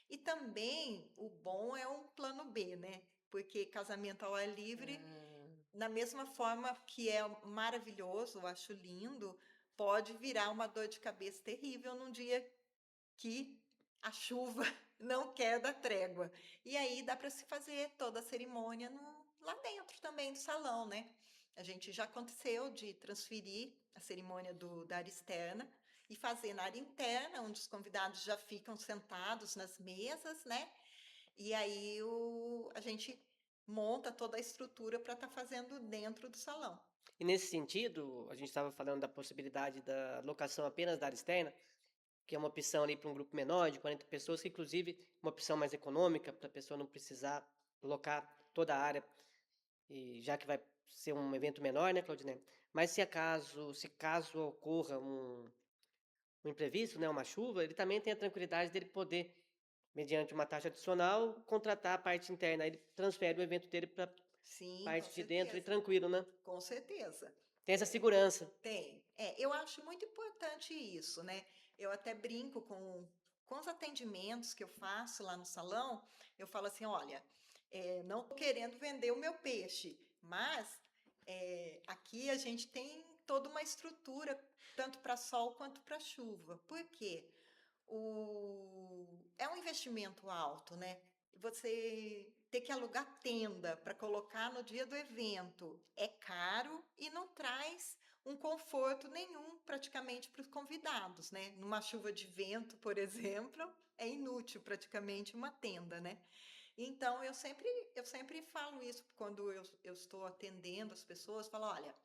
E também o bom é um plano B, né? Porque casamento ao ar livre, Ah, na mesma forma que é maravilhoso, eu acho lindo, pode virar uma dor de cabeça terrível num dia que a chuva não quer dar trégua. E aí dá para se fazer toda a cerimônia lá dentro também do salão, né? A gente já aconteceu de transferir a cerimônia da área externa e fazer na área interna, onde os convidados já ficam sentados nas mesas, né? E aí a gente monta toda a estrutura para estar fazendo dentro do salão. e nesse sentido, a gente estava falando da possibilidade da locação apenas da área externa, que é uma opção ali para um grupo menor, de 40 pessoas, que inclusive é uma opção mais econômica, para a pessoa não precisar locar toda a área, e já que vai ser um evento menor, né, Claudinei? Mas se caso ocorra um imprevisto, né, uma chuva, ele também tem a tranquilidade dele poder, mediante uma taxa adicional, contratar a parte interna. Aí ele transfere o evento dele para a Sim, com parte de dentro e certeza. tranquilo, né? Com certeza. Tem essa segurança. Tem. Eu acho muito importante isso, né? Eu até brinco com os atendimentos que eu faço lá no salão, eu falo assim, olha, não estou querendo vender o meu peixe, mas aqui a gente tem toda uma estrutura, tanto para sol quanto para chuva. Por quê? É um investimento alto, né? Você ter que alugar tenda para colocar no dia do evento é caro e não traz um conforto nenhum praticamente para os convidados, né? Numa chuva de vento, por exemplo, é inútil praticamente uma tenda, né? Então eu sempre falo isso quando eu estou atendendo as pessoas, falo, olha,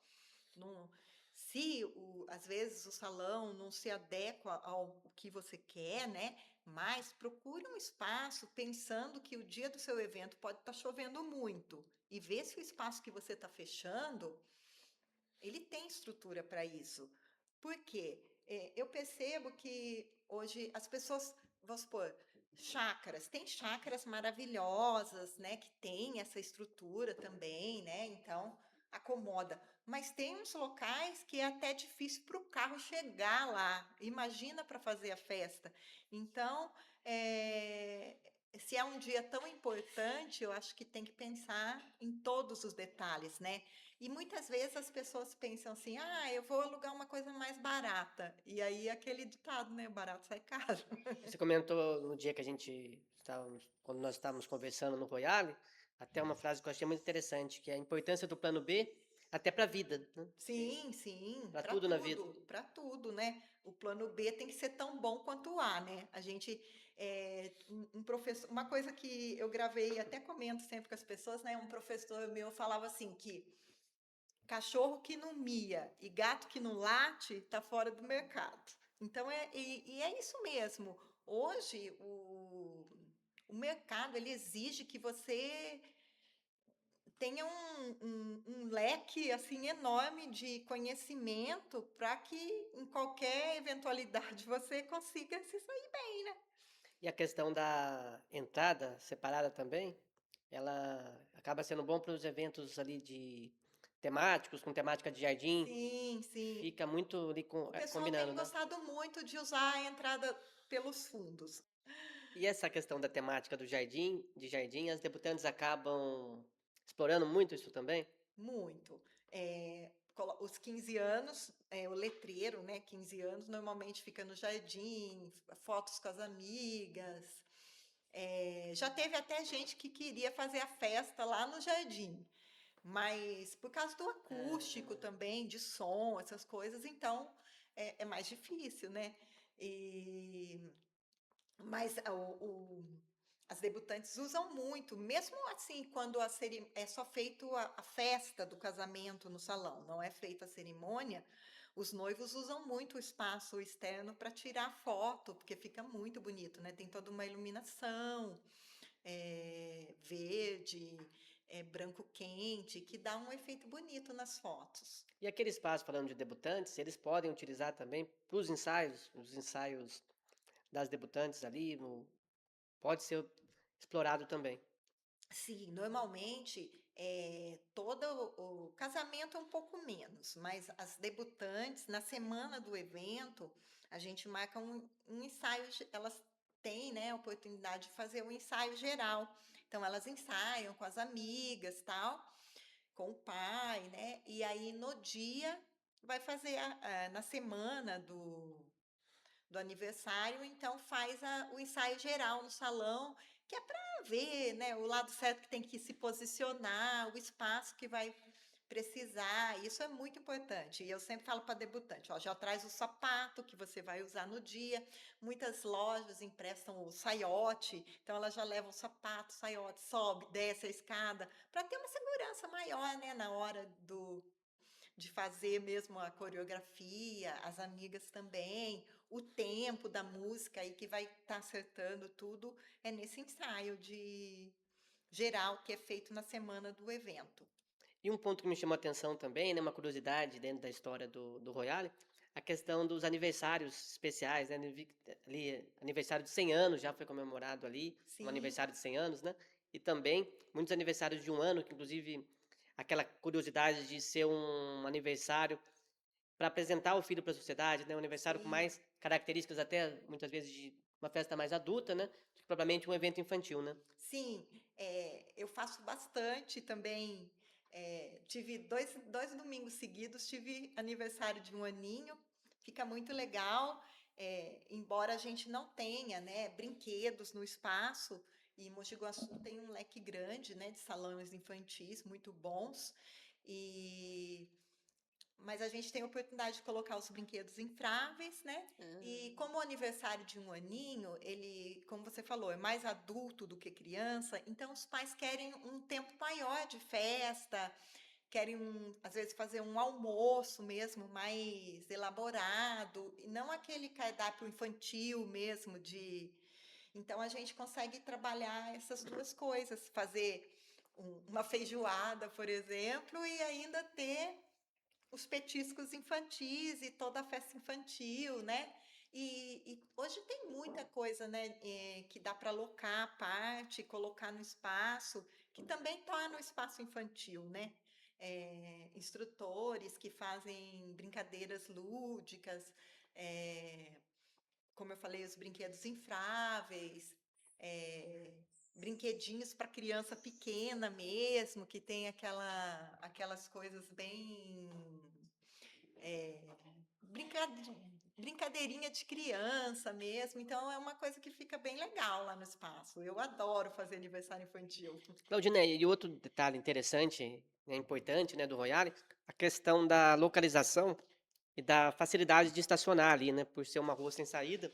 não, se às vezes o salão não se adequa ao que você quer, né? Mas procure um espaço pensando que o dia do seu evento pode estar chovendo muito e ver se o espaço que você está fechando ele tem estrutura para isso. Por quê? Eu percebo que hoje as pessoas, vamos supor, chácaras, tem chácaras maravilhosas, né, que tem essa estrutura também, né, então acomoda. Mas tem uns locais que é até difícil para o carro chegar lá. Imagina para fazer a festa. Então, eh, se é um dia tão importante, eu acho que tem que pensar em todos os detalhes, né? E muitas vezes as pessoas pensam assim: ah, eu vou alugar uma coisa mais barata. E aí aquele ditado, né? Barato sai caro. Você comentou no dia que quando nós estávamos conversando no Royale, até uma frase que eu achei muito interessante, que é a importância do plano B até para a vida, né? Sim, sim, Para tudo na vida. para tudo, né? O plano B tem que ser tão bom quanto o A, né? A gente, um professor, uma coisa que eu gravei, até comento sempre com as pessoas, né? Um professor meu falava assim que cachorro que não mia e gato que não late está fora do mercado. Então e é isso mesmo. Hoje o mercado ele exige que você tenha um leque assim enorme de conhecimento para que em qualquer eventualidade você consiga se sair bem, né? E a questão da entrada separada também, ela acaba sendo bom para os eventos ali de temáticos, com temática de jardim, Sim, sim. fica muito ali O pessoal combinando, tem né? gostado muito de usar a entrada pelos fundos. E essa questão da temática do jardim, as debutantes acabam explorando muito isso também? Muito. Os 15 anos, o letreiro, né? 15 anos, normalmente fica no jardim, fotos com as amigas. Já teve até gente que queria fazer a festa lá no jardim, mas por causa do acústico Ah, também, de som, essas coisas, então é mais difícil, né? E mas as debutantes usam muito, mesmo assim, quando é só feito a festa do casamento no salão, não é feita a cerimônia, os noivos usam muito o espaço externo para tirar foto, porque fica muito bonito, né? Tem toda uma iluminação verde, branco quente, que dá um efeito bonito nas fotos. e aquele espaço, falando de debutantes, eles podem utilizar também para os ensaios das debutantes ali, pode ser explorado também. Sim, normalmente todo o casamento é um pouco menos, mas as debutantes, na semana do evento, a gente marca um ensaio, elas têm, né, a oportunidade de fazer um ensaio geral. Então, elas ensaiam com as amigas, tal, com o pai, né? E aí, no dia, vai fazer, na semana do aniversário, então faz o ensaio geral no salão, que é para ver, né, o lado certo que tem que se posicionar, o espaço que vai precisar. Isso é muito importante. E eu sempre falo para debutante, ó, já traz o sapato que você vai usar no dia. Muitas lojas emprestam o saiote, então ela já leva o sapato, saiote, sobe, desce a escada, para ter uma segurança maior, né, na hora de fazer mesmo a coreografia, as amigas também, o tempo da música aí que vai estar acertando tudo é nesse ensaio de geral que é feito na semana do evento. E um ponto que me chamou a atenção também, né, uma curiosidade dentro da história do Royale, a questão dos aniversários especiais, né? Ali, aniversário de 100 anos já foi comemorado ali, um Sim, aniversário de 100 anos, né? E também muitos aniversários de um ano, que inclusive aquela curiosidade de ser um aniversário para apresentar o filho para a sociedade, né? Um aniversário com sim, mais características até muitas vezes de uma festa mais adulta, né? Do que propriamente um evento infantil, né? sim. Eu faço bastante também. Tive dois domingos seguidos, tive aniversário de um aninho, fica muito legal. Embora a gente não tenha, né, brinquedos no espaço, e Mogi Guaçu tem um leque grande, né, de salões infantis muito bons, e mas a gente tem a oportunidade de colocar os brinquedos infláveis, né? E como o aniversário de um aninho, ele, como você falou, é mais adulto do que criança, então os pais querem um tempo maior de festa, querem às vezes fazer um almoço mesmo mais elaborado, e não aquele cardápio infantil mesmo de. Então a gente consegue trabalhar essas duas coisas, fazer uma feijoada, por exemplo, e ainda ter os petiscos infantis e toda a festa infantil, né? E hoje tem muita coisa, né, que dá para alocar à parte, colocar no espaço, que também torna o espaço infantil, né? Instrutores que fazem brincadeiras lúdicas, eh, como eu falei, os brinquedos infláveis, eh, brinquedinhos para criança pequena mesmo, que tem aquelas coisas bem é, brincade- brincadeirinha de criança mesmo, então é uma coisa que fica bem legal lá no espaço. Eu adoro fazer aniversário infantil. Claudinei, e outro detalhe interessante, né, importante, né, do Royale, a questão da localização e da facilidade de estacionar ali, né, por ser uma rua sem saída.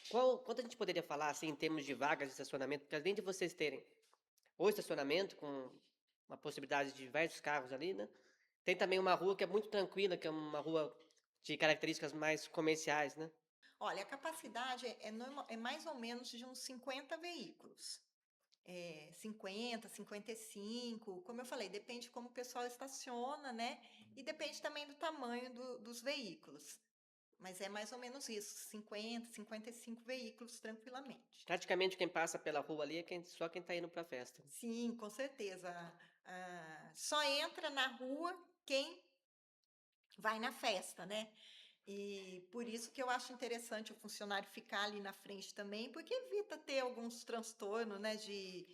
Quanto a gente poderia falar, assim, em termos de vagas de estacionamento? Porque além de vocês terem o estacionamento com uma possibilidade de diversos carros ali, né, tem também uma rua que é muito tranquila, que é uma rua de características mais comerciais, né? Olha, a capacidade é mais ou menos de uns 50 veículos. 50, 55, como eu falei, depende como o pessoal estaciona, né? E depende também do tamanho dos veículos. Mas é mais ou menos isso, 50, 55 veículos tranquilamente. Praticamente quem passa pela rua ali é só quem está indo para a festa. Sim, com certeza. Só entra na rua quem vai na festa, né? E por isso que eu acho interessante o funcionário ficar ali na frente também, porque evita ter alguns transtornos, né? De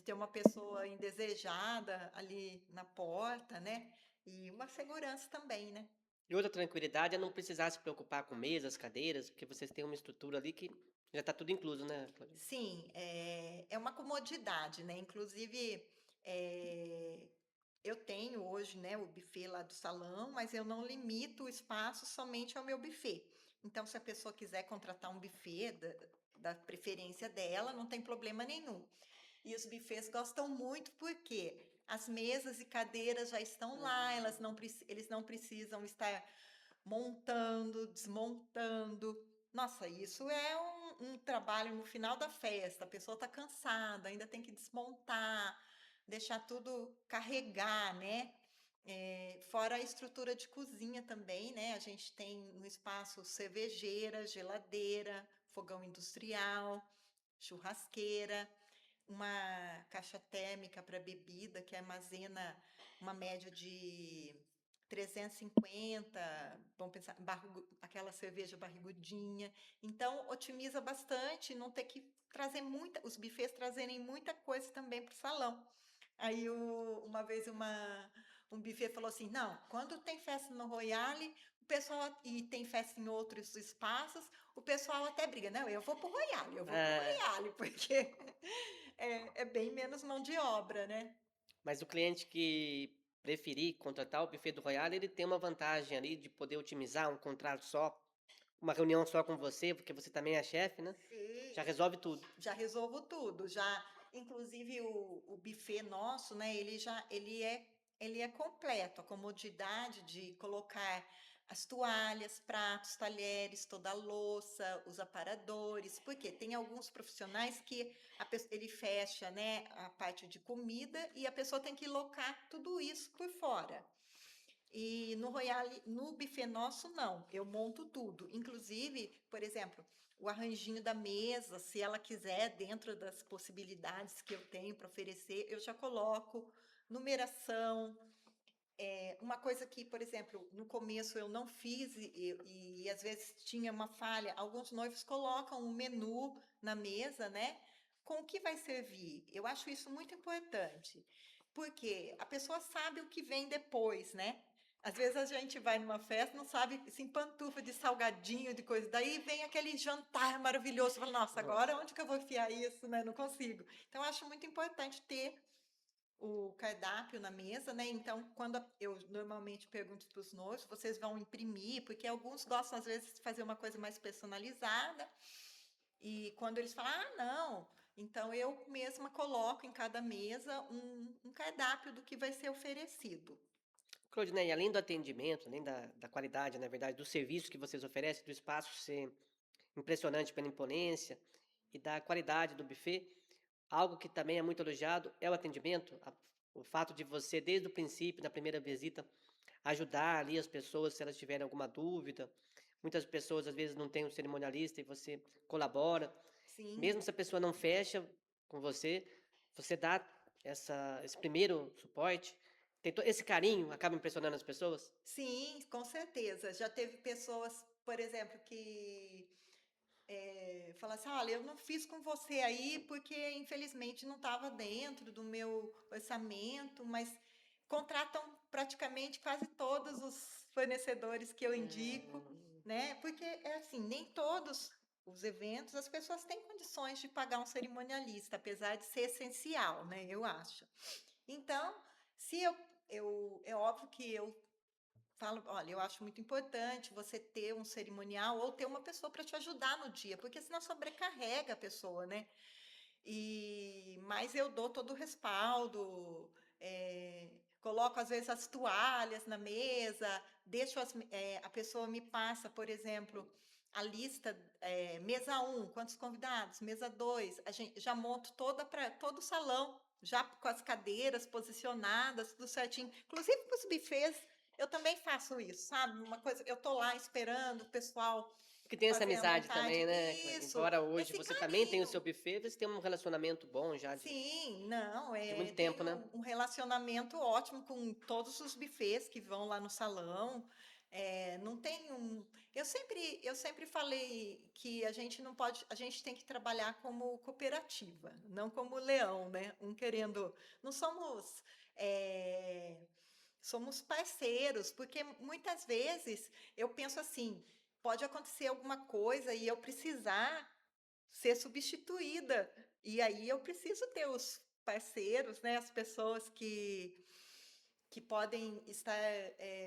ter uma pessoa indesejada ali na porta, né? E uma segurança também, né? E outra tranquilidade é não precisar se preocupar com mesas, cadeiras, porque vocês têm uma estrutura ali que já está tudo incluso, né, Claudinei? Sim, é uma comodidade, né? Inclusive, é, eu tenho hoje, né, o buffet lá do salão, mas eu não limito o espaço somente ao meu buffet. Então, se a pessoa quiser contratar um buffet da preferência dela, não tem problema nenhum. E os buffets gostam muito porque as mesas e cadeiras já estão lá, eles não precisam estar montando, desmontando. Nossa, isso é um trabalho no final da festa. A pessoa está cansada, ainda tem que desmontar, deixar tudo carregar, né? Fora a estrutura de cozinha também, né? A gente tem no espaço cervejeira, geladeira, fogão industrial, churrasqueira, uma caixa térmica para bebida que armazena uma média de 350, vamos pensar, aquela cerveja barrigudinha. Então, otimiza bastante, não ter que trazer os buffets trazerem muita coisa também para o salão. Aí, uma vez, um buffet falou assim: não, quando tem festa no Royale, o pessoal, e tem festa em outros espaços, o pessoal até briga. Não, eu vou pro Royale, eu vou pro É, Royale, porque é bem menos mão de obra, né? mas o cliente que preferir contratar o buffet do Royale, ele tem uma vantagem ali de poder otimizar um contrato só, uma reunião só com você, porque você também é chefe, né? Sim, Já resolve tudo. já resolvo tudo. Já, inclusive o buffet nosso, né? Ele é completo. A comodidade de colocar as toalhas, pratos, talheres, toda a louça, os aparadores, porque tem alguns profissionais que ele fecha, né, a parte de comida e a pessoa tem que locar tudo isso por fora. E no Royale, no buffet nosso, não. Eu monto tudo. Inclusive, por exemplo, o arranjinho da mesa, se ela quiser, dentro das possibilidades que eu tenho para oferecer, eu já coloco numeração. Uma coisa que, por exemplo, no começo eu não fiz e às vezes tinha uma falha. Alguns noivos colocam um menu na mesa, né? Com o que vai servir. Eu acho isso muito importante, porque a pessoa sabe o que vem depois, né? Às vezes a gente vai numa festa, não sabe, se empantufa de salgadinho, de coisa. Daí vem aquele jantar maravilhoso. Você fala, nossa, agora Nossa. onde que eu vou enfiar isso, né? Não consigo. Então, eu acho muito importante ter o cardápio na mesa, né? Então, quando eu normalmente pergunto para os noivos, vocês vão imprimir, porque alguns gostam às vezes de fazer uma coisa mais personalizada. E quando eles falam, ah, não, então eu mesma coloco em cada mesa um cardápio do que vai ser oferecido. Claudinei, além do atendimento, além da qualidade, na verdade, do serviço que vocês oferecem, do espaço ser impressionante pela imponência e da qualidade do buffet, algo que também é muito elogiado é o atendimento, o fato de você, desde o princípio, na primeira visita, ajudar ali as pessoas se elas tiverem alguma dúvida. Muitas pessoas às vezes não têm um cerimonialista e você colabora. Sim. Mesmo se a pessoa não fecha com você, você dá esse primeiro suporte. Esse carinho acaba impressionando as pessoas. Sim, com certeza. Já teve pessoas, por exemplo, que falam assim: olha, eu não fiz com você aí porque infelizmente não estava dentro do meu orçamento, mas contratam praticamente quase todos os fornecedores que eu indico, Hum, né? Porque é assim, nem todos os eventos as pessoas têm condições de pagar um cerimonialista, apesar de ser essencial, né? Eu acho. Então, se é óbvio que eu falo, olha, eu acho muito importante você ter um cerimonial ou ter uma pessoa para te ajudar no dia, porque senão sobrecarrega a pessoa, né? Mas eu dou todo o respaldo, coloco às vezes as toalhas na mesa, a pessoa me passa, por exemplo, a lista, mesa um, quantos convidados, mesa 2, a gente já monto toda para todo o salão, já com as cadeiras posicionadas, tudo certinho. Inclusive com os buffets, eu também faço isso, sabe? Uma coisa, eu tô lá esperando o pessoal que tem essa fazer a amizade montagem. também, né? Isso, Embora hoje esse você também tenha o seu carinho. buffet, você tem um relacionamento bom já Sim, não, de muito tem tempo, né? um relacionamento ótimo com todos os buffets que vão lá no salão. Não tem um. Eu sempre falei que a gente não pode, a gente tem que trabalhar como cooperativa, não como leão, né? Um querendo. Não somos. é, Somos parceiros, porque muitas vezes eu penso assim, pode acontecer alguma coisa e eu precisar ser substituída. E aí eu preciso ter os parceiros, né, as pessoas que podem estar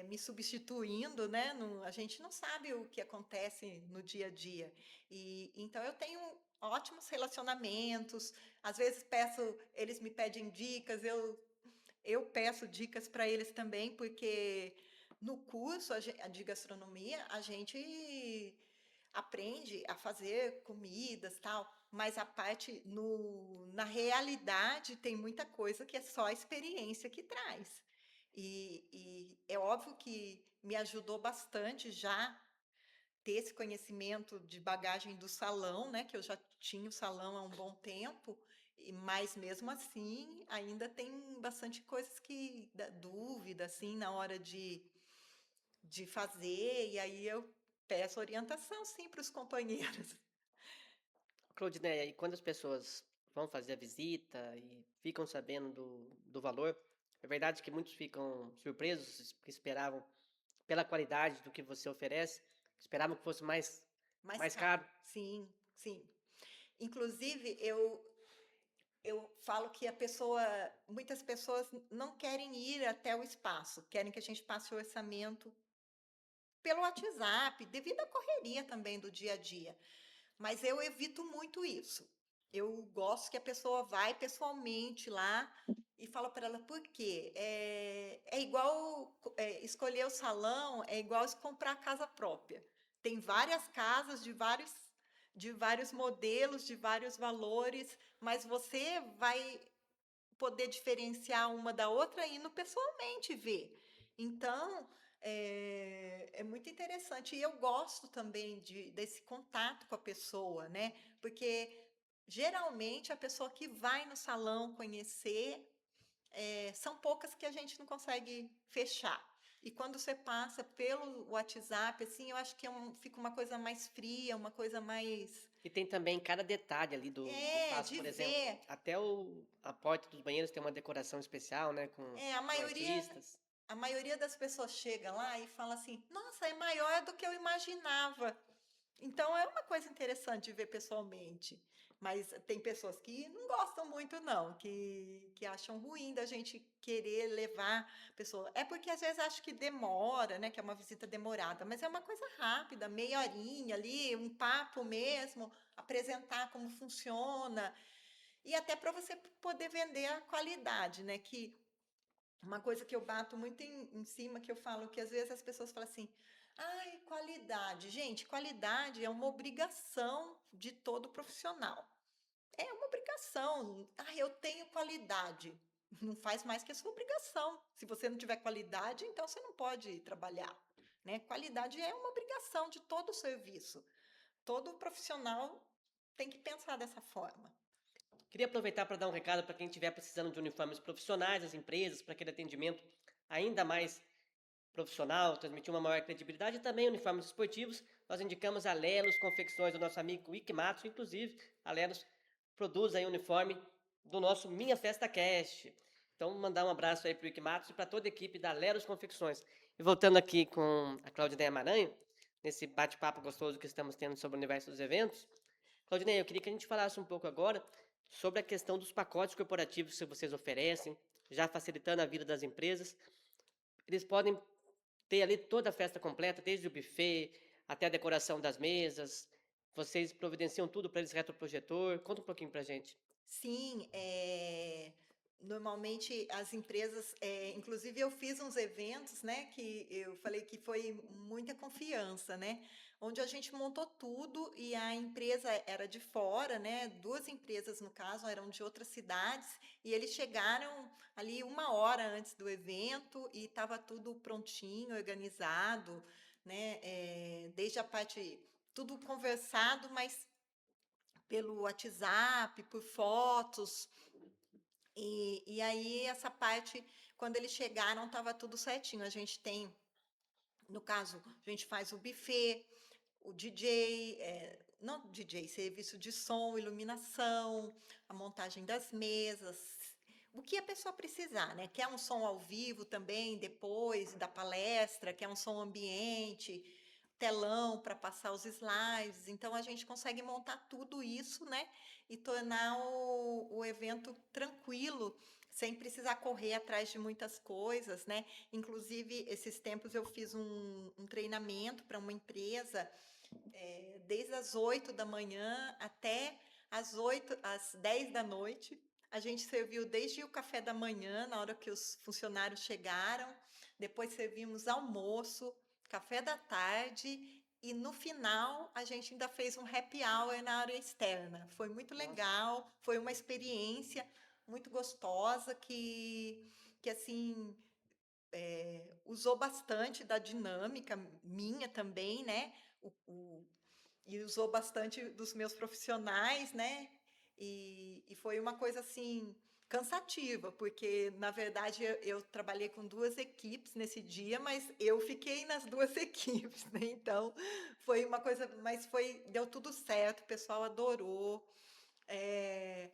me substituindo, né? A gente não sabe o que acontece no dia a dia. E então eu tenho ótimos relacionamentos. Às vezes eles me pedem dicas, eu peço dicas para eles também, porque no curso de gastronomia a gente aprende a fazer comidas, tal, mas a parte na realidade tem muita coisa que é só a experiência que traz. E é óbvio que me ajudou bastante já ter esse conhecimento de bagagem do salão, né? Que eu já tinha o salão há um bom tempo, mas mesmo assim ainda tem bastante coisas que dá dúvida assim na hora de fazer, e aí eu peço orientação sim para os companheiros. Claudinei, e quando as pessoas vão fazer a visita e ficam sabendo do valor, é verdade que muitos ficam surpresos, porque esperavam pela qualidade do que você oferece, esperavam que fosse Mais mais caro. caro. Sim, sim. Inclusive, eu falo que muitas pessoas não querem ir até o espaço, querem que a gente passe o orçamento pelo WhatsApp, devido à correria também do dia a dia. Mas eu evito muito isso. Eu gosto que a pessoa vai pessoalmente lá e fala para ela por quê. É igual escolher o salão, é igual comprar casa própria. Tem várias casas de vários modelos, de vários valores, mas você vai poder diferenciar uma da outra indo pessoalmente ver. Então, é muito interessante. E eu gosto também desse contato com a pessoa, né? Porque geralmente a pessoa que vai no salão conhecer, são poucas que a gente não consegue fechar. E quando você passa pelo WhatsApp, assim, eu acho que fica uma coisa mais fria, uma coisa mais. E tem também cada detalhe ali do espaço, De por exemplo, ver. até a porta dos banheiros tem uma decoração especial, né, É, a com maioria artistas. A maioria das pessoas chega lá e fala assim: "Nossa, é maior do que eu imaginava". Então é uma coisa interessante de ver pessoalmente. Mas tem pessoas que não gostam muito não, que acham ruim da gente querer levar a pessoa. É porque às vezes acho que demora, né, que é uma visita demorada, mas é uma coisa rápida, meia horinha ali, um papo mesmo, apresentar como funciona e até para você poder vender a qualidade, né, que uma coisa que eu bato muito em cima, que eu falo que às vezes as pessoas falam assim: ai, qualidade. Gente, qualidade é uma obrigação de todo profissional. É uma obrigação. Ah, eu tenho qualidade. não faz mais que a sua obrigação. Se você não tiver qualidade, então você não pode trabalhar, né? Qualidade é uma obrigação de todo serviço. Todo profissional tem que pensar dessa forma. Queria aproveitar para dar um recado para quem estiver precisando de uniformes profissionais das empresas, para aquele atendimento ainda mais profissional, transmitir uma maior credibilidade e também uniformes esportivos. Nós indicamos a Lelos Confecções do nosso amigo Wikimatsu, inclusive a Lelos produz aí o uniforme do nosso Minha Festa Cast. Então, mandar um abraço aí para o Wikimatsu e para toda a equipe da Lelos Confecções. E voltando aqui com a Claudineia Maranhão, nesse bate-papo gostoso que estamos tendo sobre o universo dos eventos, Claudineia, eu queria que a gente falasse um pouco agora sobre a questão dos pacotes corporativos que vocês oferecem, já facilitando a vida das empresas. Eles podem ter ali toda a festa completa, desde o buffet até a decoração das mesas. Vocês providenciam tudo para eles, retroprojetor. Conta um pouquinho para a gente. Sim, normalmente as empresas, inclusive eu fiz uns eventos, né, que eu falei que foi muita confiança, né, onde a gente montou tudo e a empresa era de fora, né, duas empresas no caso eram de outras cidades e eles chegaram ali uma hora antes do evento e estava tudo prontinho, organizado, né, desde a parte tudo conversado, mas pelo WhatsApp, por fotos. E aí, essa parte, quando eles chegaram, estava tudo certinho. A gente tem, no caso, a gente faz o buffet, o DJ, não DJ, serviço de som, iluminação, a montagem das mesas, o que a pessoa precisar, né? Quer um som ao vivo também, depois da palestra, quer um som ambiente, telão para passar os slides. Então, a gente consegue montar tudo isso, né? E tornar o evento tranquilo, sem precisar correr atrás de muitas coisas, né? Inclusive, esses tempos eu fiz um treinamento para uma empresa desde as 8 da manhã até às 10 da noite. A gente serviu desde o café da manhã, na hora que os funcionários chegaram, depois servimos almoço, café da tarde e no final a gente ainda fez um happy hour na área externa. Foi muito Nossa. legal, foi uma experiência muito gostosa que assim usou bastante da dinâmica minha também, né? E usou bastante dos meus profissionais, né? E foi uma coisa assim cansativa, porque na verdade eu trabalhei com duas equipes nesse dia, mas eu fiquei nas duas equipes, né? Então foi uma coisa, mas foi deu tudo certo, o pessoal adorou. É,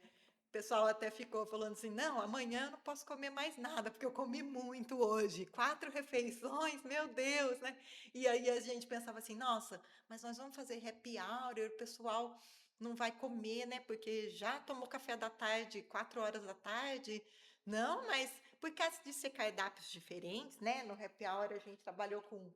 o pessoal até ficou falando assim: não, amanhã eu não posso comer mais nada, porque eu comi muito hoje. 4 refeições, meu Deus, né? E aí a gente pensava assim: nossa, mas nós vamos fazer happy hour, e o pessoal não vai comer, né? Porque já tomou café da tarde, 4 horas da tarde. Não, mas por causa de ser cardápios diferentes, né? No happy hour a gente trabalhou com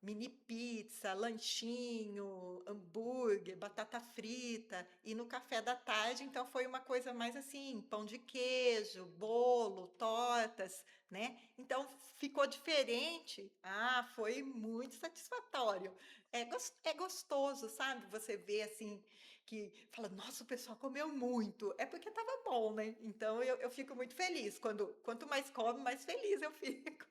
mini pizza, lanchinho, hambúrguer, batata frita. E no café da tarde, então, foi uma coisa mais assim, pão de queijo, bolo, tortas, né? Então, ficou diferente. Ah, foi muito satisfatório. É gostoso, sabe? Você vê assim, que fala, nossa, o pessoal comeu muito. É porque estava bom, né? Então, eu fico muito feliz. Quanto mais come, mais feliz eu fico.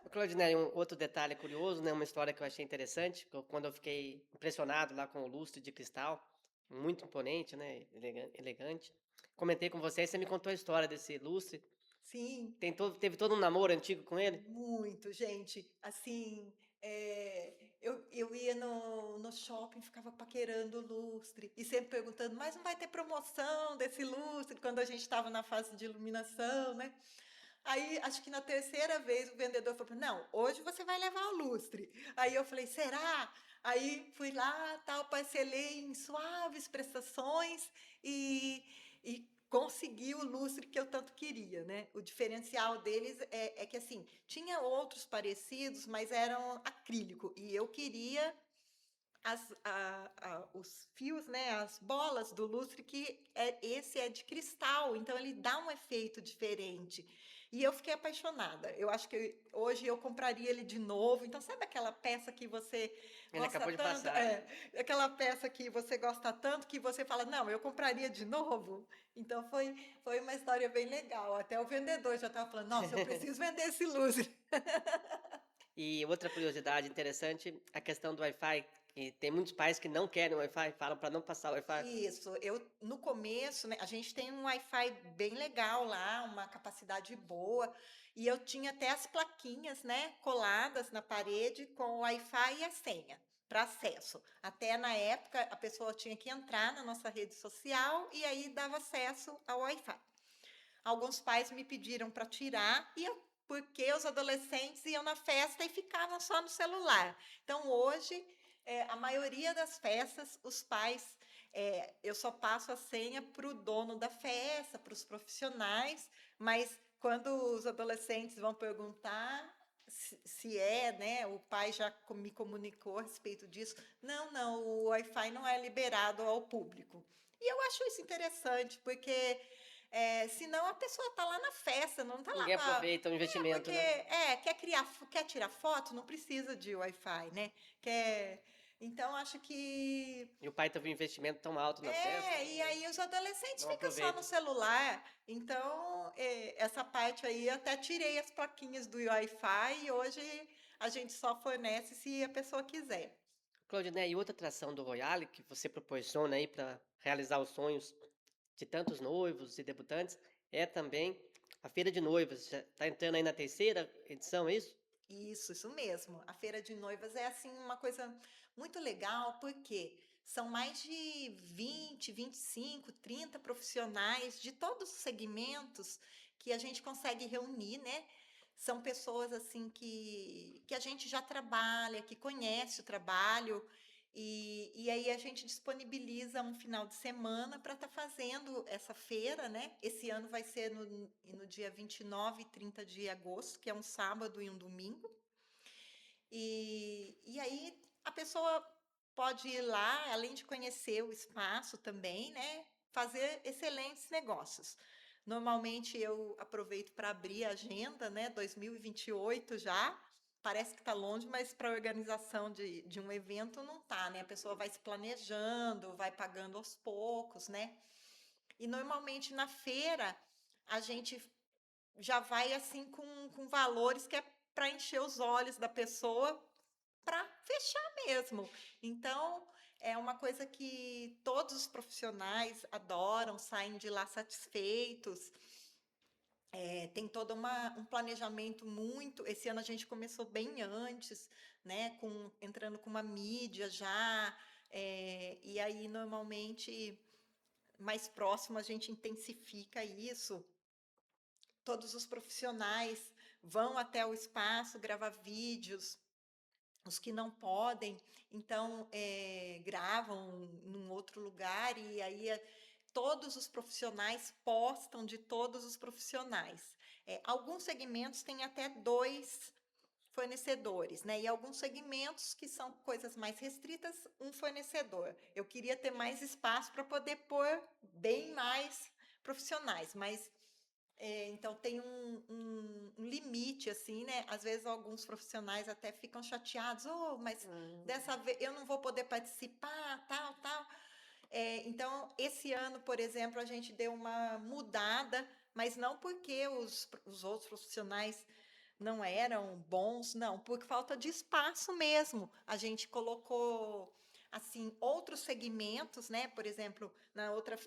Ô, Claudinei, um outro detalhe curioso, né? Uma história que eu achei interessante, quando eu fiquei impressionado lá com o lustre de cristal, muito imponente, né? Elegante. Comentei com você, você me contou a história desse lustre. Sim. Teve todo um namoro antigo com ele? Muito, gente. Assim, eu ia no shopping, ficava paquerando o lustre e sempre perguntando, mas não vai ter promoção desse lustre quando a gente estava na fase de iluminação, né? Aí, acho que na terceira vez o vendedor falou, não, hoje você vai levar o lustre. Aí eu falei, será? Aí fui lá, tal, parcelei em suaves prestações e consegui o lustre que eu tanto queria, né? O diferencial deles é que, assim, tinha outros parecidos, mas eram acrílico. E eu queria os fios, né, as bolas do lustre, esse é de cristal, então ele dá um efeito diferente. E eu fiquei apaixonada. Eu acho que hoje eu compraria ele de novo. Então, sabe aquela peça que você Ele gosta acabou de tanto? passar. É, aquela peça que você gosta tanto que você fala, não, eu compraria de novo. Então, foi uma história bem legal. Até o vendedor já estava falando, nossa, eu preciso vender esse lustre. E outra curiosidade interessante, a questão do Wi-Fi, que tem muitos pais que não querem o Wi-Fi, falam para não passar o Wi-Fi. Isso, eu no começo, né, a gente tem um Wi-Fi bem legal lá, uma capacidade boa, e eu tinha até as plaquinhas, né, coladas na parede com o Wi-Fi e a senha para acesso. Até na época a pessoa tinha que entrar na nossa rede social e aí dava acesso ao Wi-Fi. Alguns pais me pediram para tirar porque os adolescentes iam na festa e ficavam só no celular. Então, hoje, a maioria das festas, os pais, eu só passo a senha para o dono da festa, para os profissionais, mas quando os adolescentes vão perguntar se é, né, o pai já me comunicou a respeito disso. Não, não, o Wi-Fi não é liberado ao público. E eu acho isso interessante, porque senão a pessoa está lá na festa, não está lá Ninguém para. aproveita o investimento, Porque né? quer tirar foto, não precisa de Wi-Fi, né? Quer, então acho que E o pai teve um investimento tão alto na festa, e aí os adolescentes não ficam só no aproveita. celular. Então, essa parte aí, eu até tirei as plaquinhas do Wi-Fi e hoje a gente só fornece se a pessoa quiser. Claudinei, e outra atração do Royale que você proporciona aí para realizar os sonhos de tantos noivos e debutantes é também a Feira de Noivas. Já está entrando aí na terceira edição, é isso? Isso mesmo. A feira de noivas é assim uma coisa muito legal, porque são mais de 20, 25, 30 profissionais de todos os segmentos que a gente consegue reunir, né? São pessoas assim que a gente já trabalha, que conhece o trabalho, e aí a gente disponibiliza um final de semana para estar fazendo essa feira, né? Esse ano vai ser no dia 29 e 30 de agosto, que é um sábado e um domingo. E aí a pessoa pode ir lá, além de conhecer o espaço também, né? Fazer excelentes negócios. Normalmente eu aproveito para abrir a agenda, né? 2028 já. Parece que está longe, mas para a organização de um evento não tá, né? A pessoa vai se planejando, vai pagando aos poucos, né? E normalmente na feira a gente já vai assim com valores que é para encher os olhos da pessoa para fechar mesmo. Então, é uma coisa que todos os profissionais adoram, saem de lá satisfeitos. Tem todo um planejamento muito. Esse ano a gente começou bem antes, né? Entrando com uma mídia já. E aí, normalmente, mais próximo, a gente intensifica isso. Todos os profissionais vão até o espaço gravar vídeos, os que não podem, então gravam num outro lugar e aí todos os profissionais postam de todos os profissionais. Alguns segmentos têm até dois fornecedores, né? E alguns segmentos que são coisas mais restritas, um fornecedor. Eu queria ter mais espaço para poder pôr bem mais profissionais, mas então tem um limite, assim, né? Às vezes alguns profissionais até ficam chateados, oh, mas Hum. dessa vez eu não vou poder participar, tal, tal. Então, esse ano, por exemplo, a gente deu uma mudada, mas não porque os outros profissionais não eram bons, não, por falta de espaço mesmo. A gente colocou assim outros segmentos, né? Por exemplo,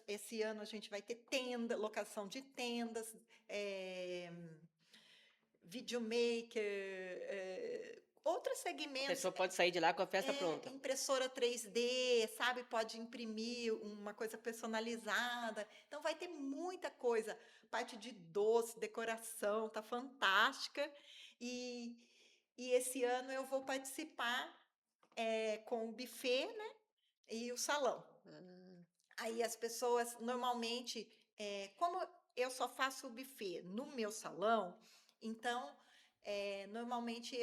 esse ano a gente vai ter tenda, locação de tendas, é, videomaker, outros A segmentos, pessoa pode sair de lá com a festa pronta. impressora 3D, sabe? Pode imprimir uma coisa personalizada. Então vai ter muita coisa. Parte de doce, decoração, tá fantástica. E, e esse ano eu vou participar com o buffet, né? E o salão. Ah, Aí as pessoas normalmente, como eu só faço o buffet no meu salão, então normalmente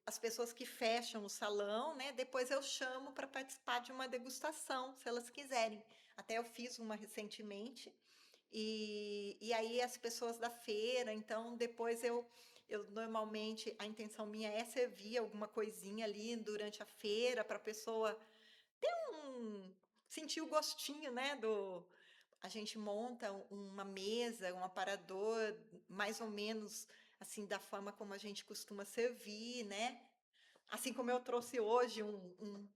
as pessoas que fecham o salão, né, depois eu chamo para participar de uma degustação, se elas quiserem. Até eu fiz uma recentemente E aí as pessoas da feira, então depois eu normalmente, a intenção minha é servir alguma coisinha ali durante a feira para a pessoa um, sentir o gostinho, né, a gente monta uma mesa, um aparador, mais ou menos assim, da forma como a gente costuma servir, né? Assim como eu trouxe hoje um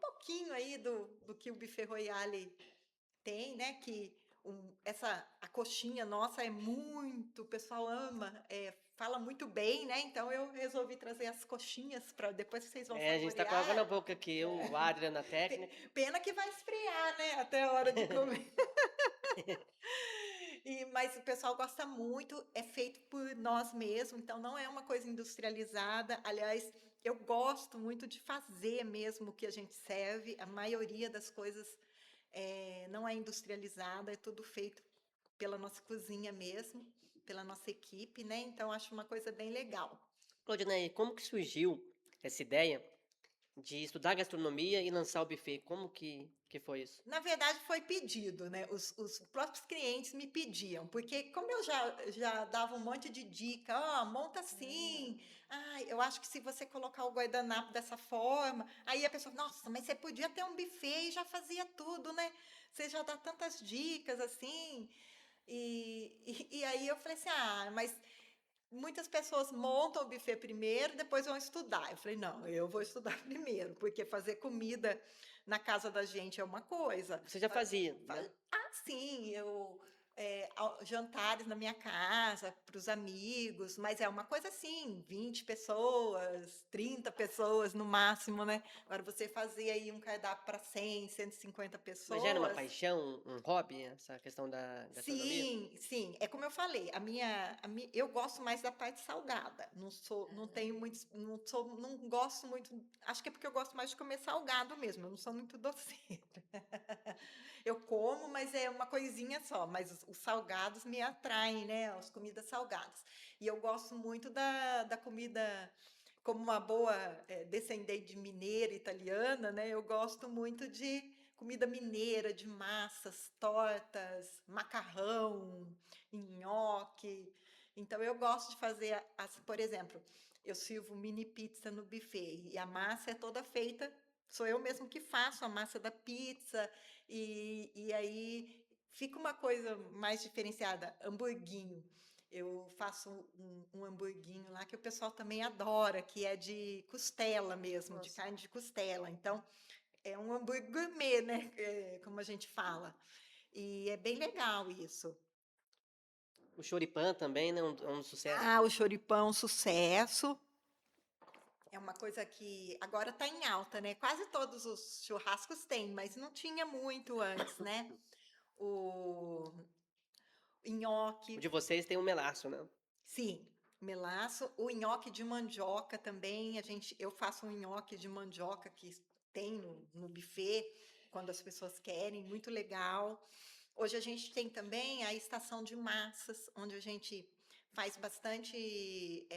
pouquinho aí do que o Buffet Royale tem, né? Que a coxinha nossa é muito, o pessoal ama, fala muito bem, né? Então eu resolvi trazer as coxinhas para depois vocês vão É, a gente tá com água na saborear. boca aqui, o Adrian na técnica. Pena que vai esfriar, né? Até a hora de comer. Mas o pessoal gosta muito, é feito por nós mesmos, então não é uma coisa industrializada. Aliás, eu gosto muito de fazer mesmo o que a gente serve. A maioria das coisas não é industrializada, é tudo feito pela nossa cozinha mesmo, pela nossa equipe, né? Então acho uma coisa bem legal. Claudinei, como que surgiu essa ideia de estudar gastronomia e lançar o buffet? Como que foi isso? Na verdade, foi pedido, né? Os próprios clientes me pediam, porque como eu já dava um monte de dica, ó, monta assim, eu acho que se você colocar o guardanapo dessa forma, aí a pessoa, nossa, mas você podia ter um buffet e já fazia tudo, né? Você já dá tantas dicas assim. E aí eu falei assim, mas muitas pessoas montam o buffet primeiro, depois vão estudar. Eu falei, não, eu vou estudar primeiro, porque fazer comida na casa da gente é uma coisa. Você já fazia, né? Sim, jantares na minha casa, para os amigos, mas é uma coisa assim, 20 pessoas, 30 pessoas no máximo, né? Agora você fazer aí um cardápio para 100, 150 Mas já era uma pessoas. paixão, um hobby, essa questão da gastronomia? Sim, sim, é como eu falei, eu gosto mais da parte salgada. Não tenho muitos, não gosto muito. Acho que é porque eu gosto mais de comer salgado mesmo. Eu não sou muito doceira. Eu como, mas é uma coisinha só. Mas os salgados me atraem, né? As comidas salgadas. E eu gosto muito da comida, como uma boa descendente de mineira italiana, né? Eu gosto muito de comida mineira, de massas, tortas, macarrão, nhoque. Então eu gosto de fazer por exemplo, eu sirvo mini pizza no buffet e a massa é toda feita, sou eu mesmo que faço a massa da pizza e aí fica uma coisa mais diferenciada, hamburguinho. Eu faço um hamburguinho lá que o pessoal também adora, que é de costela mesmo, de Nossa. carne de costela. Então, é um hambúrguer gourmet, né? Como a gente fala. E é bem legal isso. O choripã também, né? É um sucesso. O choripão, é um sucesso. É uma coisa que agora está em alta, né? Quase todos os churrascos têm, mas não tinha muito antes, né? O O nhoque, de vocês tem um melaço, né? sim, melaço. O nhoque de mandioca também. Eu faço um nhoque de mandioca que tem no buffet, quando as pessoas querem, muito legal. Hoje a gente tem também a estação de massas, onde a gente faz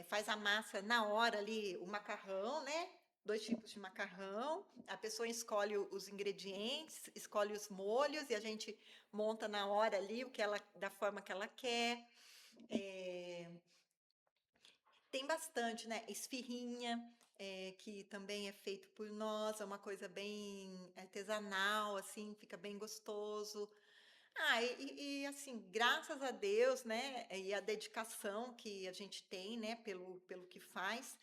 faz a massa na hora ali, o macarrão, né? Dois tipos de macarrão. A pessoa escolhe os ingredientes, escolhe os molhos e a gente monta na hora ali da forma que ela quer. É, tem bastante, né? Esfirrinha, que também é feito por nós, é uma coisa bem artesanal, assim, fica bem gostoso. Assim, graças a Deus, né, e a dedicação que a gente tem, né, pelo que faz,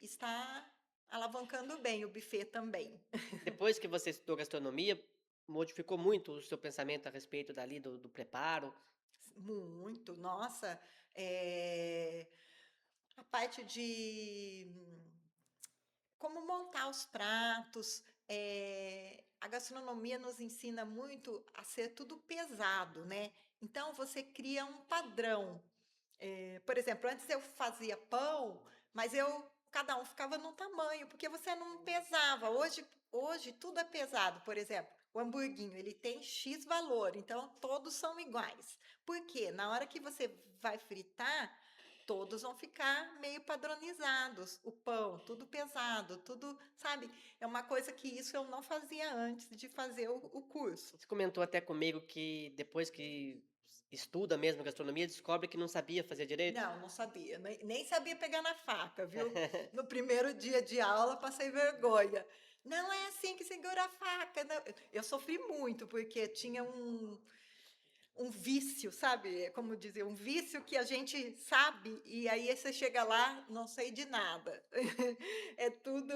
está alavancando bem o buffet também. Depois que você estudou gastronomia, modificou muito o seu pensamento a respeito do preparo. Muito, nossa, eh, a parte de como montar os pratos, a gastronomia nos ensina muito a ser tudo pesado, né? Então você cria um padrão. Por exemplo, antes eu fazia pão, mas cada um ficava num tamanho, porque você não pesava. Hoje tudo é pesado, por exemplo. O hamburguinho, ele tem X valor, então todos são iguais. Por quê? Na hora que você vai fritar, todos vão ficar meio padronizados. O pão, tudo pesado, tudo, sabe? É uma coisa que isso eu não fazia antes de fazer o curso. Você comentou até comigo que depois que estuda mesmo gastronomia, descobre que não sabia fazer direito? Não, não sabia, nem sabia pegar na faca, viu? No primeiro dia de aula, passei vergonha. Não é assim que segura a faca. Não. Eu sofri muito, porque tinha um vício, sabe? É como dizer, um vício que a gente sabe, e aí você chega lá, não sei de nada. É tudo.